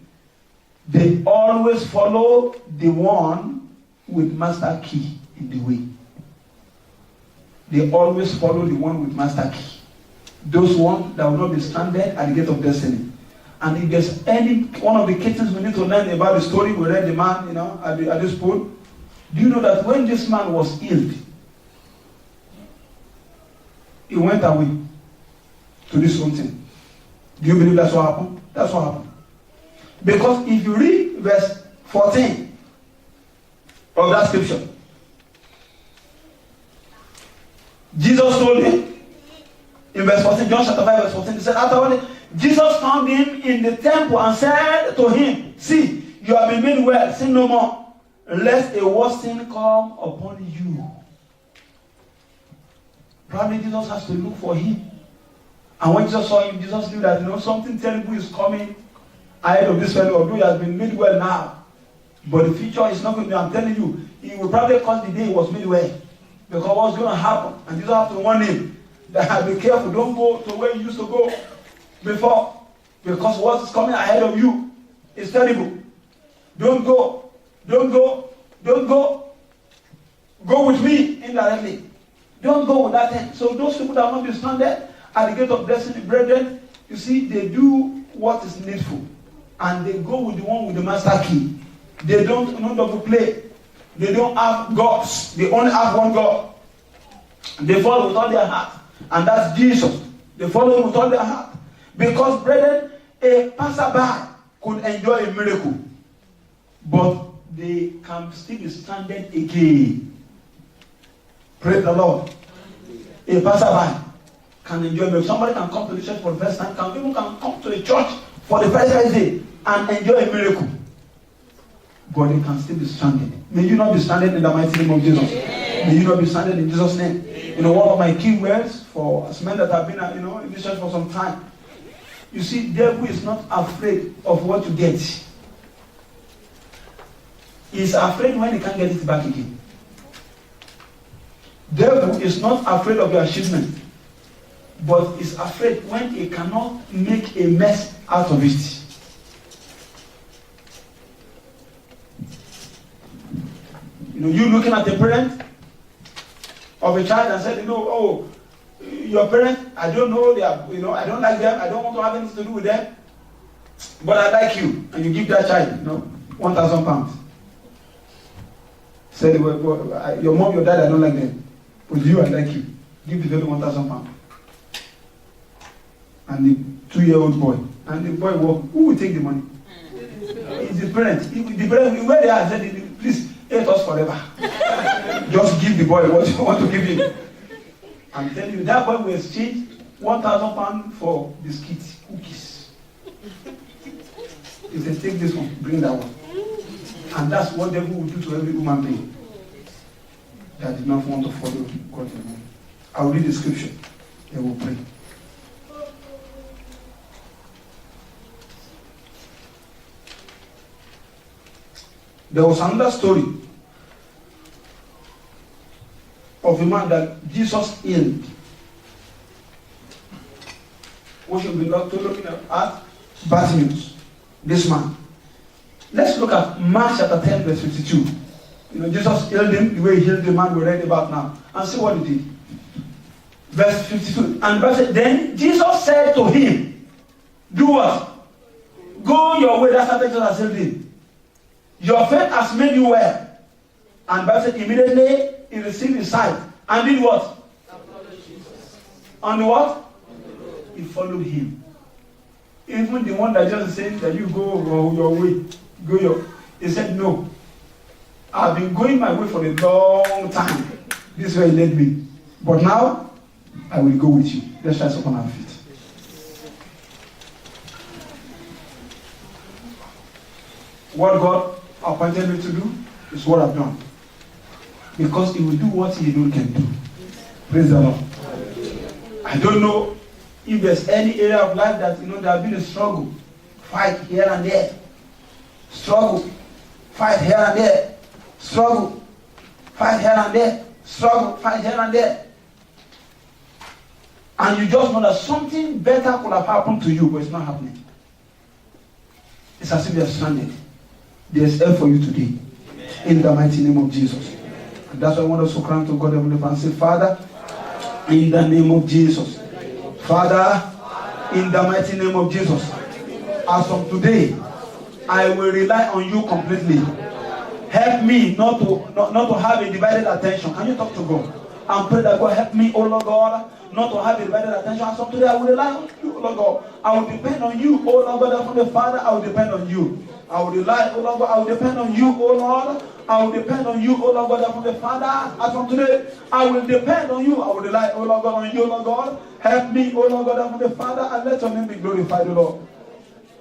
they always follow the one with master key in the way. They always follow the one with master key. Those ones that will not be stranded at the gate of destiny. And if there's any one of the cases we need to learn about the story, we read the man, at this pool. Do you know that when this man was healed, he went away to this mountain? Do you believe that's what happened? That's what happened. Because if you read verse 14 of that scripture, Jesus told him in verse 14, John chapter 5 verse 14, he said, afterward, Jesus found him in the temple and said to him, see, you have been made well, sin no more, lest a worse sin come upon you. Probably Jesus has to look for him. And when Jesus saw him, Jesus knew that something terrible is coming ahead of this fellow, although he has been made well now. But the future is not going to be, I'm telling you, he will probably cause the day he was made well. Because what's going to happen? And Jesus has to warn him that be careful, don't go to where you used to go before. Because what's coming ahead of you is terrible. Don't go. Don't go. Don't go. Go with me indirectly. Don't go with that thing. So those people that have not been stranded at the gate of destiny, brethren, you see, they do what is needful. And they go with the one with the master key. They don't double play. They don't have gods. They only have one God. They follow with all their heart. And that's Jesus. They follow him with all their heart. Because, brethren, a passerby could enjoy a miracle. But they can still be stranded again. Praise the Lord. A passerby can enjoy a miracle. Somebody can come to the church for the first time. People can come to the church for the first day and enjoy a miracle. But they can still be stranded. May you not be stranded in the mighty name of Jesus. May you not be stranded in Jesus' name. One of my key words for us men that have been in this church for some time. You see, devil is not afraid of what you get. He's afraid when he can't get it back again. Devil is not afraid of your achievement, but is afraid when he cannot make a mess out of it. You looking at the parent of a child and said, your parents, I don't know, they are, I don't like them, I don't want to have anything to do with them, but I like you, and you give that child, 1,000 pounds. Said, well, your mom, your dad, I don't like them, but you, I like you. Give the baby 1,000 pounds. And the 2-year-old boy, and the boy, who will take the money? It's the parents. The parents, where they are, said, please, hate us forever. Just give the boy what you want to give him. I'm telling you, that boy will exchange 1,000 pounds for biscuits, cookies. He said, take this one, bring that one. And that's what the devil will do to every human being that did not want to follow God. I'll read the scripture, and we'll pray. There was another story of a man that Jesus healed. We should be looking at Bartimaeus, this man. Let's look at Mark chapter 10, verse 52. Jesus healed him the way he healed the man we read about now. And see what he did. Verse 52. And then Jesus said to him, do what? Go your way. That's how Jesus has healed him. Your faith has made you well. And Bible said immediately he received his sight. And did what? On the what? He followed him. Even the one that just said that you go your way, he said, no. I've been going my way for a long time. This way he led me. But now, I will go with you. Let's rise upon our feet. What God appointed me to do is what I've done. Because he will do what he alone can do. Praise the Lord. I don't know if there's any area of life that there has been a struggle. Fight here and there. Struggle. Fight here and there. Struggle. Fight here and there. Struggle. Fight here and there. And you just know that something better could have happened to you, but it's not happening. It's as if you're stranded. There's help for you today. In the mighty name of Jesus. And that's why I want us to cry to God and say, Father, in the name of Jesus. Father, in the mighty name of Jesus. As from today, I will rely on you completely. Help me not to have a divided attention. Can you talk to God? And pray that God help me, oh Lord God, not to have a divided attention. As from today, I will rely on you, oh Lord God. I will depend on you, oh Lord God, from the Father, I will depend on you. I will rely, oh Lord God, I will depend on you, oh Lord. I will depend on you, oh Lord God, from the Father. As from today, I will depend on you. I will rely, oh Lord God, on you, oh Lord God. Help me, oh Lord God, from the Father, and let your name be glorified, oh Lord.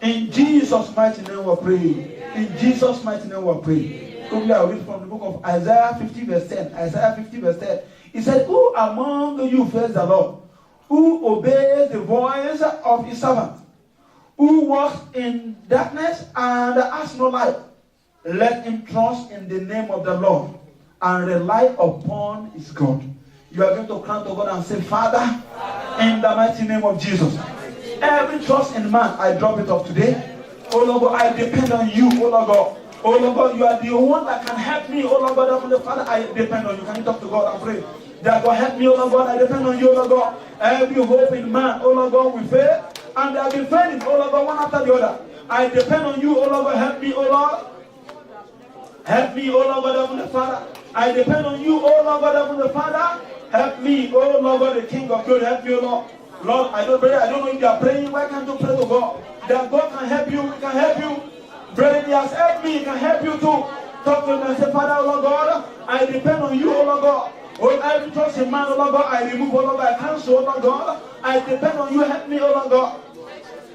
In Jesus' mighty name we pray. In Jesus' mighty name we pray. Quickly I read from the book of Isaiah 50 verse 10. Isaiah 50 verse 10. He said, who among you fears the Lord? Who obeys the voice of his servant? Who walks in darkness and has no light? Let him trust in the name of the Lord and rely upon his God. You are going to cry to God and say, Father, in the mighty name of Jesus, every trust in man, I drop it off today. Oh Lord God, I depend on you, oh Lord God. Oh Lord God, you are the one that can help me, oh Lord God, from the Father, I depend on you. Can you talk to God and pray? That God help me, oh Lord God, I depend on you, oh Lord God. Every hope in man, oh Lord God, will fail. And they have been failing, oh Lord God, one after the other. I depend on you, oh Lord God, help me, oh Lord. Help me, oh Lord God, from the Father. I depend on you, oh Lord God, from the Father. Help me, oh Lord God, the King of glory. Help me, oh Lord. Lord, I don't know if you are praying. Why can't you pray to God? That God can help you, He can help you. Brother, He has helped me, He can help you too. Talk to Him and say, Father, oh Lord God, I depend on you, oh Lord God. Oh, every trust in man, oh Lord God, I remove, oh Lord God, I cancel, oh Lord God. I depend on you, help me, oh Lord God.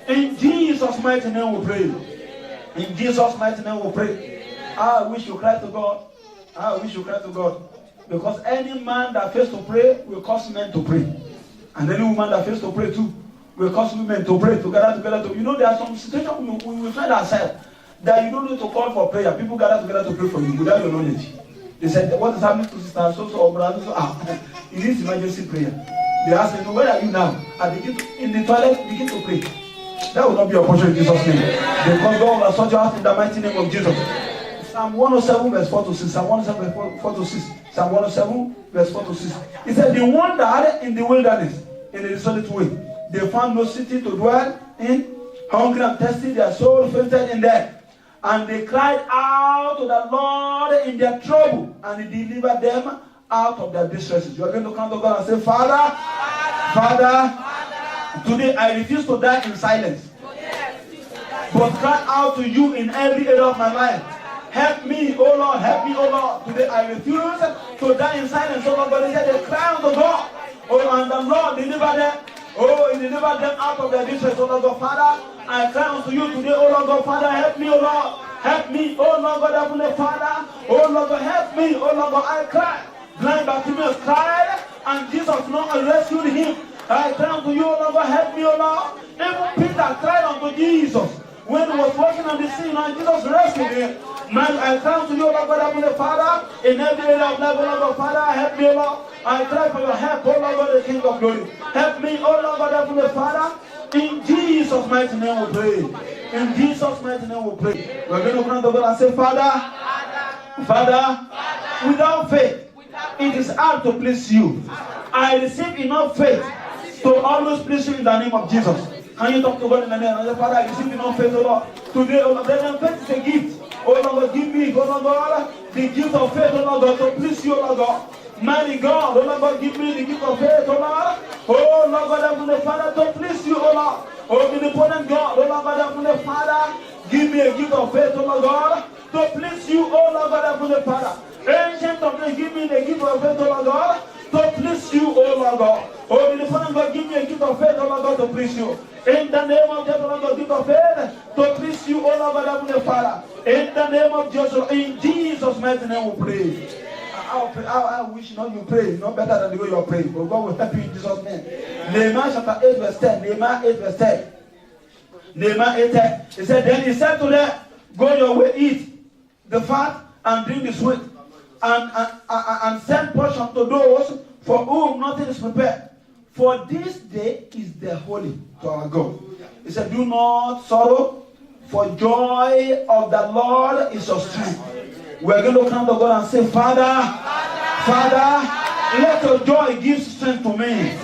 In Jesus' mighty name we pray. In Jesus' mighty name we pray. I wish you cry to God. I wish you cry to God. Because any man that fails to pray will cause men to pray. And any woman that fails to pray too will cause women to pray together. There are some situations we will find ourselves that you don't need to call for prayer. People gather together to pray for you without your knowledge. They said, what is happening to sister so or brother so? It is emergency prayer. They ask me, where are you now? I begin to, in the toilet, begin to pray. That will not be your portion in Jesus' name. Because God will assert your heart in the mighty name of Jesus. Psalm 107 verse 4 to 6. Psalm 107 verse 4 to 6. Psalm 107 verse 4 to 6. He said, they wandered in the wilderness, in a desolate way. They found no city to dwell in. Hungry and thirsty, their soul fainted in them. And they cried out to the Lord in their trouble, and He delivered them out of their distresses. You are going to come to God and say, Father, today I refuse to die in silence, but cry out to you in every area of my life. Help me, oh Lord, help me, oh Lord. Today I refuse to die in silence. Oh Lord God, they said they cry unto God. Oh, and the Lord delivered them. Oh, He delivered them out of their distress. Oh Lord God, Father, I cry unto you today, oh Lord God, Father, help me, oh Lord. Help me, oh Lord God, Heavenly Father. Oh Lord God, help me, oh Lord God, I cry. Blind Bartimaeus cried, and Jesus not rescued him. I cry unto you, oh Lord God, help me, oh Lord. Even Peter cried unto Jesus when he was walking on the sea, and Jesus rescued him. Man, I cry unto you, oh Lord God, Heavenly Father, in every area of life, oh Lord God, Father, help me, oh Lord. I cry for your help, oh Lord God, the King of glory. Help me, oh Lord God, Heavenly Father. In Jesus' mighty name we pray. In Jesus' mighty name we pray. We're going to come to God and say, Father, without faith, it is hard to please you. I receive enough faith to always please you in the name of Jesus. Can you talk to God in the name of the Father? I receive enough faith, oh Lord. Today, oh Lord, then faith is a gift. Oh Lord God, give me, oh Lord God, the gift of faith, oh Lord God, to please you, oh Lord God. Mighty God, oh Lord God, give me the gift of faith, oh Lord. Oh Lord God, Heavenly Father, to please you, oh Lord. Oh, omnipotent God, oh a gift of faith, oh Lord God, to please you, oh Lord God, Heavenly Father. Ancient of days, give me the gift of faith, oh Lord God, to please you, oh Lord God. Oh, the Father God, give me a gift of faith, oh Lord God, to please you. In the name of Jesus, oh Lord God, gift of faith to please you, oh Lord God, Heavenly Father. In the name of Jesus, in Jesus' mighty name we pray. I wish you pray, better than the way you are praying. But God will help you in Jesus' name. Nehemiah chapter 8, verse 10. Nehemiah 8, verse 10. Nehemiah 8, 10. He said, then he said to them, go your way, eat the fat and drink the sweet, and send portion to those for whom nothing is prepared. For this day is the holy to our God. He said, do not sorrow, for joy of the Lord is your strength. We're going to come to God and say, Father, let your joy give strength to me.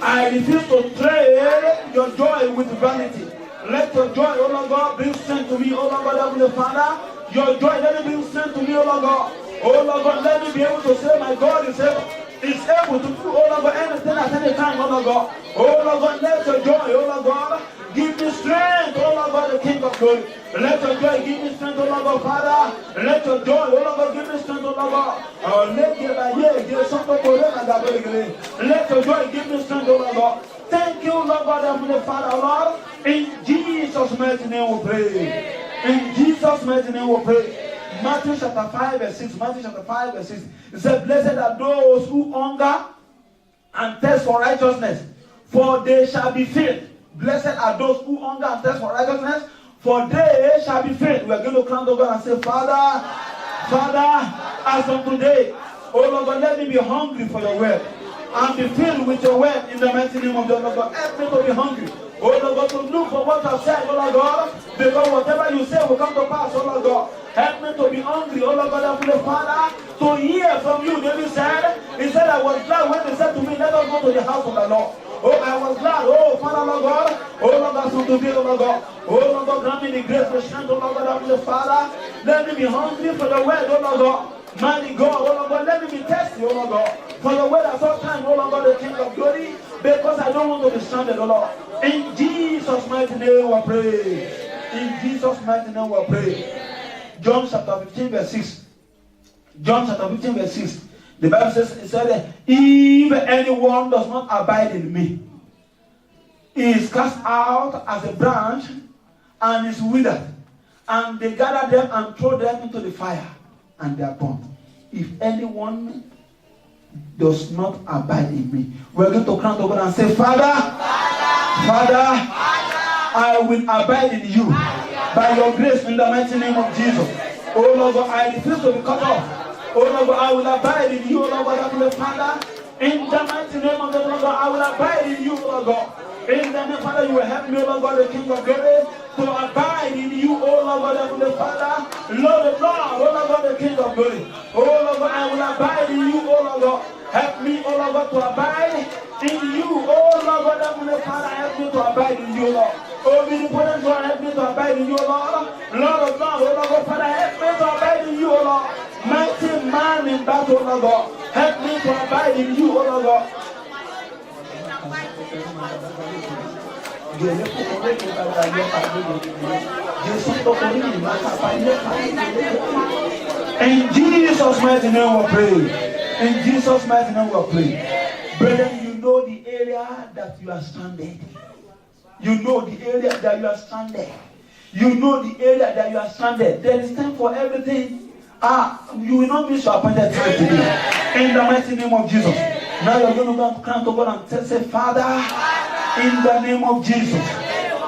I refuse to trade your joy with vanity. Let your joy, oh Lord God, bring strength to me, oh Lord God, Heavenly Father. Your joy, let it bring strength to me, oh Lord God. Oh Lord God, let me be able to say, my God is able. Is able to do, oh Lord God, anything at any time, oh Lord God. Oh Lord God, let your joy, oh Lord God, give me strength, oh Lord God, the King of glory. Let your joy give me strength, oh Lord God, Father. Let your joy, oh Lord God, give me strength, oh Lord God. Let your joy give me strength, oh Lord God. Thank you, Lord God, Heavenly Father, Lord. In Jesus' mighty name we pray. In Jesus' mighty name we pray. Matthew chapter 5 verse 6. Matthew chapter 5 verse 6. It said, blessed are those who hunger and thirst for righteousness, for they shall be filled. Blessed are those who hunger and thirst for righteousness, for they shall be filled. We are going to climb to God and say, Father, as of today, oh Lord God, let me be hungry for your word and be filled with your word in the mighty name of the Lord God. Help me to be hungry. Oh Lord God, to look for what you have said, oh Lord God, because whatever you say will come to pass, oh Lord God. Help me to be hungry, oh Lord God, Heavenly Father, to hear from you. David said, he said, I was glad when they said to me, let us go to the house of the Lord. Oh, I was glad, oh Father, Lord God, oh Lord God, from today, oh Lord God, oh Lord God, grant me the grace to strength, oh Lord God, Heavenly Father. Let me be hungry for the word, oh Lord God. Mighty God, oh Lord God, let me be thirsty, oh Lord God, for your word at all time, oh Lord God, the King of glory, because I don't want to be stranded, oh Lord. In Jesus' mighty name we pray. In Jesus' mighty name we pray. John chapter 15 verse 6. John chapter 15 verse 6. The Bible says, it said, if anyone does not abide in me, he is cast out as a branch and is withered. And they gather them and throw them into the fire, and they are burned. If anyone does not abide in me, we're going to cry to God and say, Father, I will abide in you by your grace in the mighty name of Jesus. Oh Lord God, I refuse to be cut off. Oh Lord God, I will abide in you, oh Lord God, Heavenly Father. In the mighty name of the Lord God, I will abide in you, oh Lord God. In the name, Father, you will help me, oh Lord God, the King of glory, to abide in you, oh Lord God, Heavenly Father. Lord of Lord, oh Lord God, the King of glory. Oh Lord God, I will abide in you, oh Lord God. Help me, oh Lord God, to abide in you, oh Lord God, Heavenly Father. Help me to abide in you, Lord. Oh, omnipotent God, help me to abide in you, Lord. Lord of Lord, oh Lord God, Father, help me to abide in you, oh Lord. Mighty man in battle, oh Lord God. Help me to abide in you, oh Lord God. In Jesus' mighty name we pray. In Jesus' mighty name we pray. Brethren, you know the area that you are stranded. You know the area that you are stranded. You know the area that you are stranded. There is time for everything. You will not miss your appointed time today. In the mighty name of Jesus. Now you're going to come to God and say, Father, in the name of Jesus.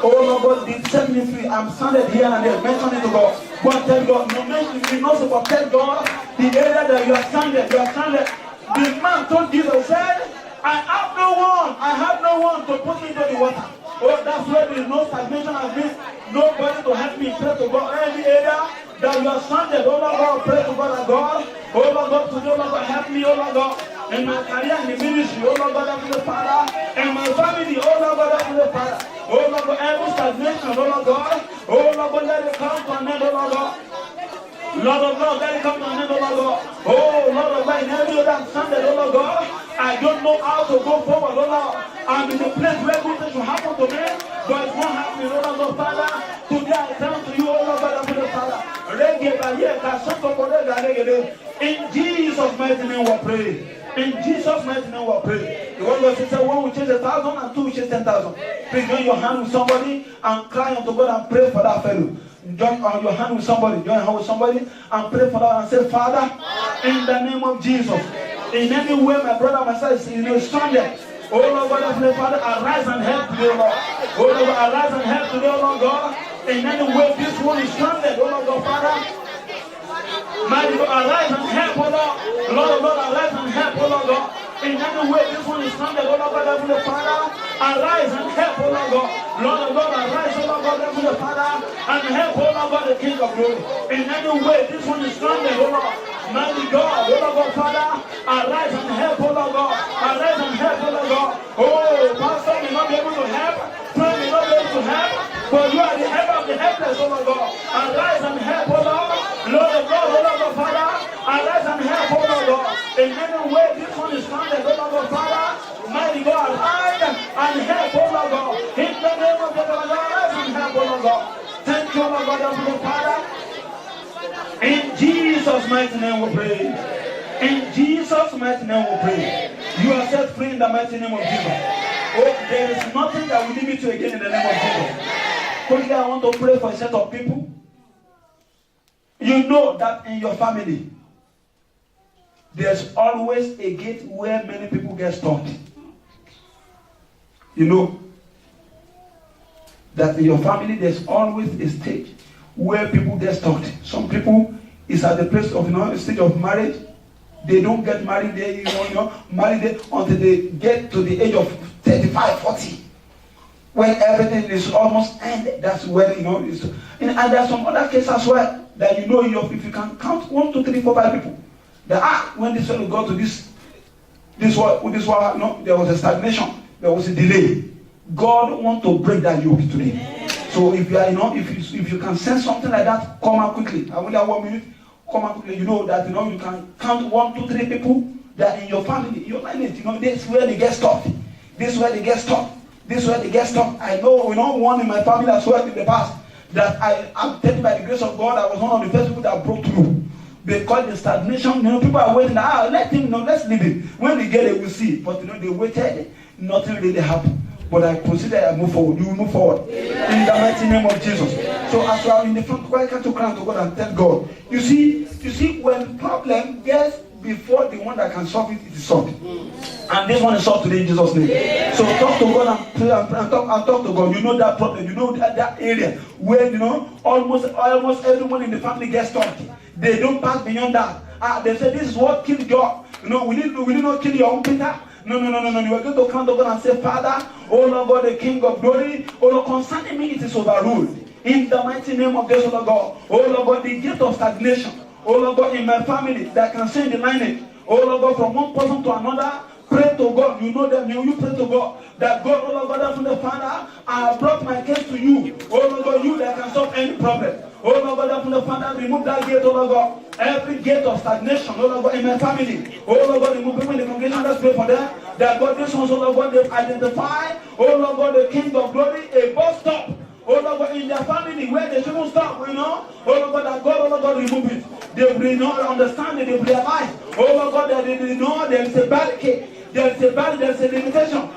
Oh Lord God, set me free. I'm stranded here and there. Mention it to God. Go and tell God. No mention it. No support. Tell God the area that you are stranded. You are stranded. The man told Jesus, said, I have no one to put me into the water. Oh, that's where there is no stagnation has been. Nobody to help me. Pray to God. Any area that you are stranded, oh Lord God, pray to God and God. Oh Lord God, today, oh Lord God, help me, oh Lord God. In my career, in the ministry, oh Lord God, Heavenly Father. In my family, oh Lord God, Heavenly Father. Oh Lord God, every stagnation, oh Lord God. Oh Lord God, let it come to an end, oh Lord God. Lord of Lord, let it come to an end, oh Lord God. Oh Lord of God, in every other stranded, oh Lord God. I don't know how to go forward, oh Lord. I'm in a place where good things will happen to me, but it's not happening, oh Lord God, Father. Today I turn to you, oh Lord In Jesus' mighty name we pray. In Jesus' mighty name we pray. The word of God says, one will chase 1,000 and two will chase 10,000. Please join your hand with somebody and cry unto God and pray for that fellow. Join your hand with somebody. Join your hand with somebody and pray for that and say, Father, in the name of Jesus, in any way my brother, my sister is stranded. Oh Lord God, Heavenly Father, arise and help today, Lord. Oh Lord God, arise and help today, Lord God. In any way this one is stranded, oh Lord God, Father. Mighty God, arise and help, oh Lord. Lord, Lord, arise and help, oh Lord God. In any way this one is stranded, oh Lord God, Heavenly Father. Arise and help, oh Lord God. Lord, Lord, arise, oh Lord God, Heavenly Father. And help, oh Lord God, the King of Glory. In any way this one is stranded, oh Lord. Mighty God, oh Lord God, Father, arise and help, oh Lord God. Arise and help, oh Lord God. Oh, Pastor may not be able to help. Friend may not be able to help. But you are the help of the helpless, oh Lord God. Arise and help, oh Lord. Lord of God, oh Lord God, Father. Arise and help, oh Lord God. In any way this one is stranded, oh Lord God, Father. Mighty God, arise and help, oh Lord God. In the name of the Lord, arise and help, oh Lord God. Thank you, Lord God, Heavenly Father. In Jesus' mighty name we pray. In Jesus' mighty name we pray. You are set free in the mighty name of Jesus. Oh, there is nothing that will limit you again in the name of Jesus. Quickly, I want to pray for a set of people. You know that in your family, there's always a gate where many people get stuck. You know that in your family, there's always a stage where people get stuck. Some people is at the place of a stage of marriage. They don't get married there, married there until they get to the age of 35, 40. When everything is almost ended, that's when it's, and there's some other cases as well that if you can count 1, 2, 3, 4, 5 people, that when this fellow got to this one, there was a stagnation, there was a delay. God wants to break that yoke today. So if you are, if you can sense something like that, come out quickly. I only have 1 minute. Come out quickly. You know that you can count 1, 2, 3 people that in your family, your lineage, this is where they get stuck. This is where they get stuck. This is where they get stuck. I know, one in my family as well in the past that I'm telling by the grace of God, I was one of the first people that broke through. They call it the stagnation. People are waiting. Let him know. Let's leave it. When we get it, we'll see. But they waited. Nothing really happened. But I consider I move forward. You will move forward. In the mighty name of Jesus. So as you are in the front, why can't you cry to God and tell God? You see, when problem gets before the one that can solve it, it is solved. And this one is solved today in Jesus' name. So talk to God and pray and talk to God. You know that problem. You know that area where almost everyone in the family gets stuck. They don't pass beyond that. They say this is what killed God. We did not kill your own Peter. No. You are going to come to God and say, Father, oh Lord God, the King of glory, oh Lord, concerning me it is overruled. In the mighty name of Jesus, Lord God. Oh Lord God, the gift of stagnation. Oh Lord God, in my family that can send the lineage. Oh Lord God, from one person to another. Pray to God. You know them. You pray to God. That God, oh Lord God, from the Father, I have brought my case to you. Oh Lord God, you that can solve any problem. Oh Lord God, from the Father, remove that gate, oh Lord God. Every gate of stagnation, oh Lord God, in my family. Oh Lord God, remove people in the congregation. Let's pray for them. That God, this one, oh Lord God, they identify, oh Lord God, the King of glory, a bus stop. Oh Lord God, in their family where they shouldn't stop, Oh Lord God, that God, oh Lord God, remove it. They will not understand it, they will realize. Oh Lord God, that they know there is a barricade. There's a limitation.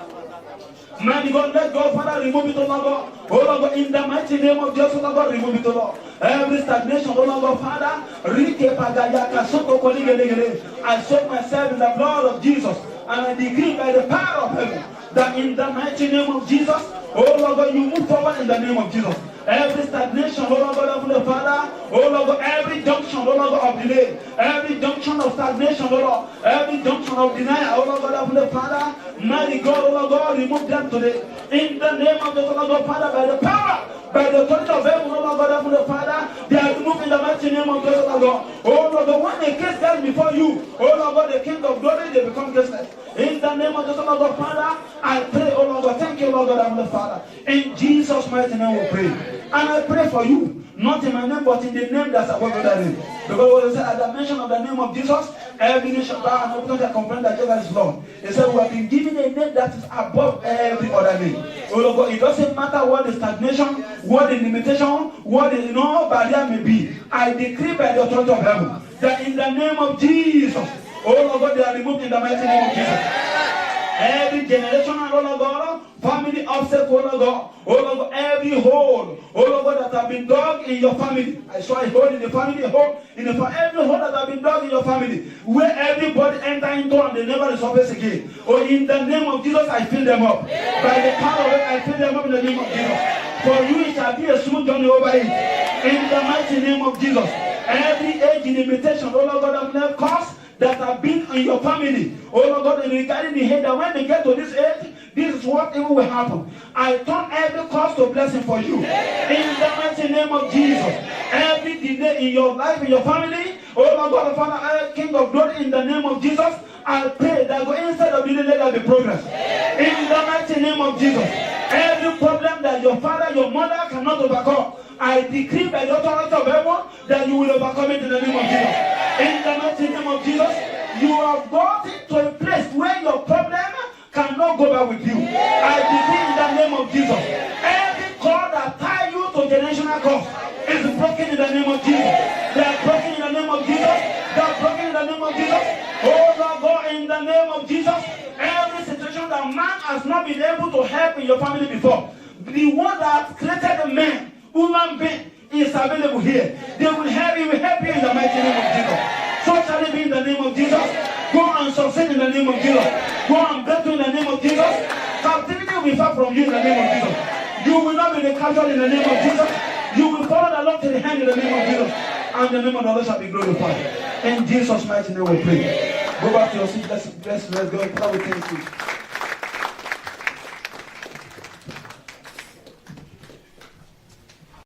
Mighty God, let God, Father, remove it, oh Lord God. Oh Lord God, in the mighty name of Jesus, oh Lord God, remove it, oh Lord. Every stagnation, oh Lord God, Father, I soak myself in the blood of Jesus, and I decree by the power of heaven that in the mighty name of Jesus, oh Lord God, you move forward in the name of Jesus. Every stagnation, oh Lord God, of the Father, oh Lord God, every junction, oh Lord God, of delay, every junction of stagnation, oh Lord, every junction of denial, oh Lord God, of the Father, mighty God, oh Lord God, remove them today. In the name of the Lord God, Father, by the power, by the authority of heaven, oh Lord God, of the Father, they are removed in the mighty name of the Lord God. Oh Lord God, when a case stands before you, oh Lord God, the King of glory, they become caseless. In the name of the Lord God, Father, I pray, oh Lord God, thank you, Lord God, of the Father. In Jesus' mighty name we pray. And I pray for you, not in my name, but in the name that's above other name. Because what it said, at the mention of the name of Jesus, every nation shall bow and every tongue shall confess that Jesus is Lord. He said, we have been given a name that is above every other name. Oh Lord God, it doesn't matter what the stagnation, what the limitation, what the barrier may be. I decree by the authority of heaven that in the name of Jesus, oh Lord God, they are removed in the mighty name of Jesus. Every generation, oh Lord God, family obstacle, oh Lord God, every hole, oh Lord God, that have been dug in your family. I saw a hole in the family, a hole in the family, every hole that have been dug in your family, where everybody enter into and they never resurface again. Oh, in the name of Jesus, I fill them up. By the power of it, I fill them up in the name of Jesus. For you, it shall be a smooth journey over it. In the mighty name of Jesus. Every age limitation, oh Lord God, of never caused that have been in your family, oh Lord God, and regarding the head, that when they get to this age, this is what even will happen. I turn every cause to blessing for you. In the mighty name of Jesus. Every delay in your life, in your family, oh Lord God, Father, King of glory, in the name of Jesus, I pray that go instead of delay, let there be progress. In the mighty name of Jesus. Every problem that your father, your mother cannot overcome, I decree by the authority of heaven that you will overcome it in the name of Jesus. In the mighty name of Jesus, you have got to a place where your problem cannot go back with you. I decree in the name of Jesus. Every cord that ties you to generational curse is broken in the name of Jesus. They are broken in the name of Jesus. They are broken in the name of Jesus. Oh Lord God, in the name of Jesus, every situation that man has not been able to help in your family before, the one that created the man, woman being, is available here. They will help you in the mighty name of Jesus. So shall it be in the name of Jesus. Go and succeed in the name of Jesus. Go and breakthrough in the name of Jesus. Captivity will be far from you in the name of Jesus. You will not be the casual in the name of Jesus. You will follow the Lord to the hand in the name of Jesus. And the name of the Lord shall be glorified. In Jesus' mighty name we pray. Go back to your seat. Let's go. Father, we thank you.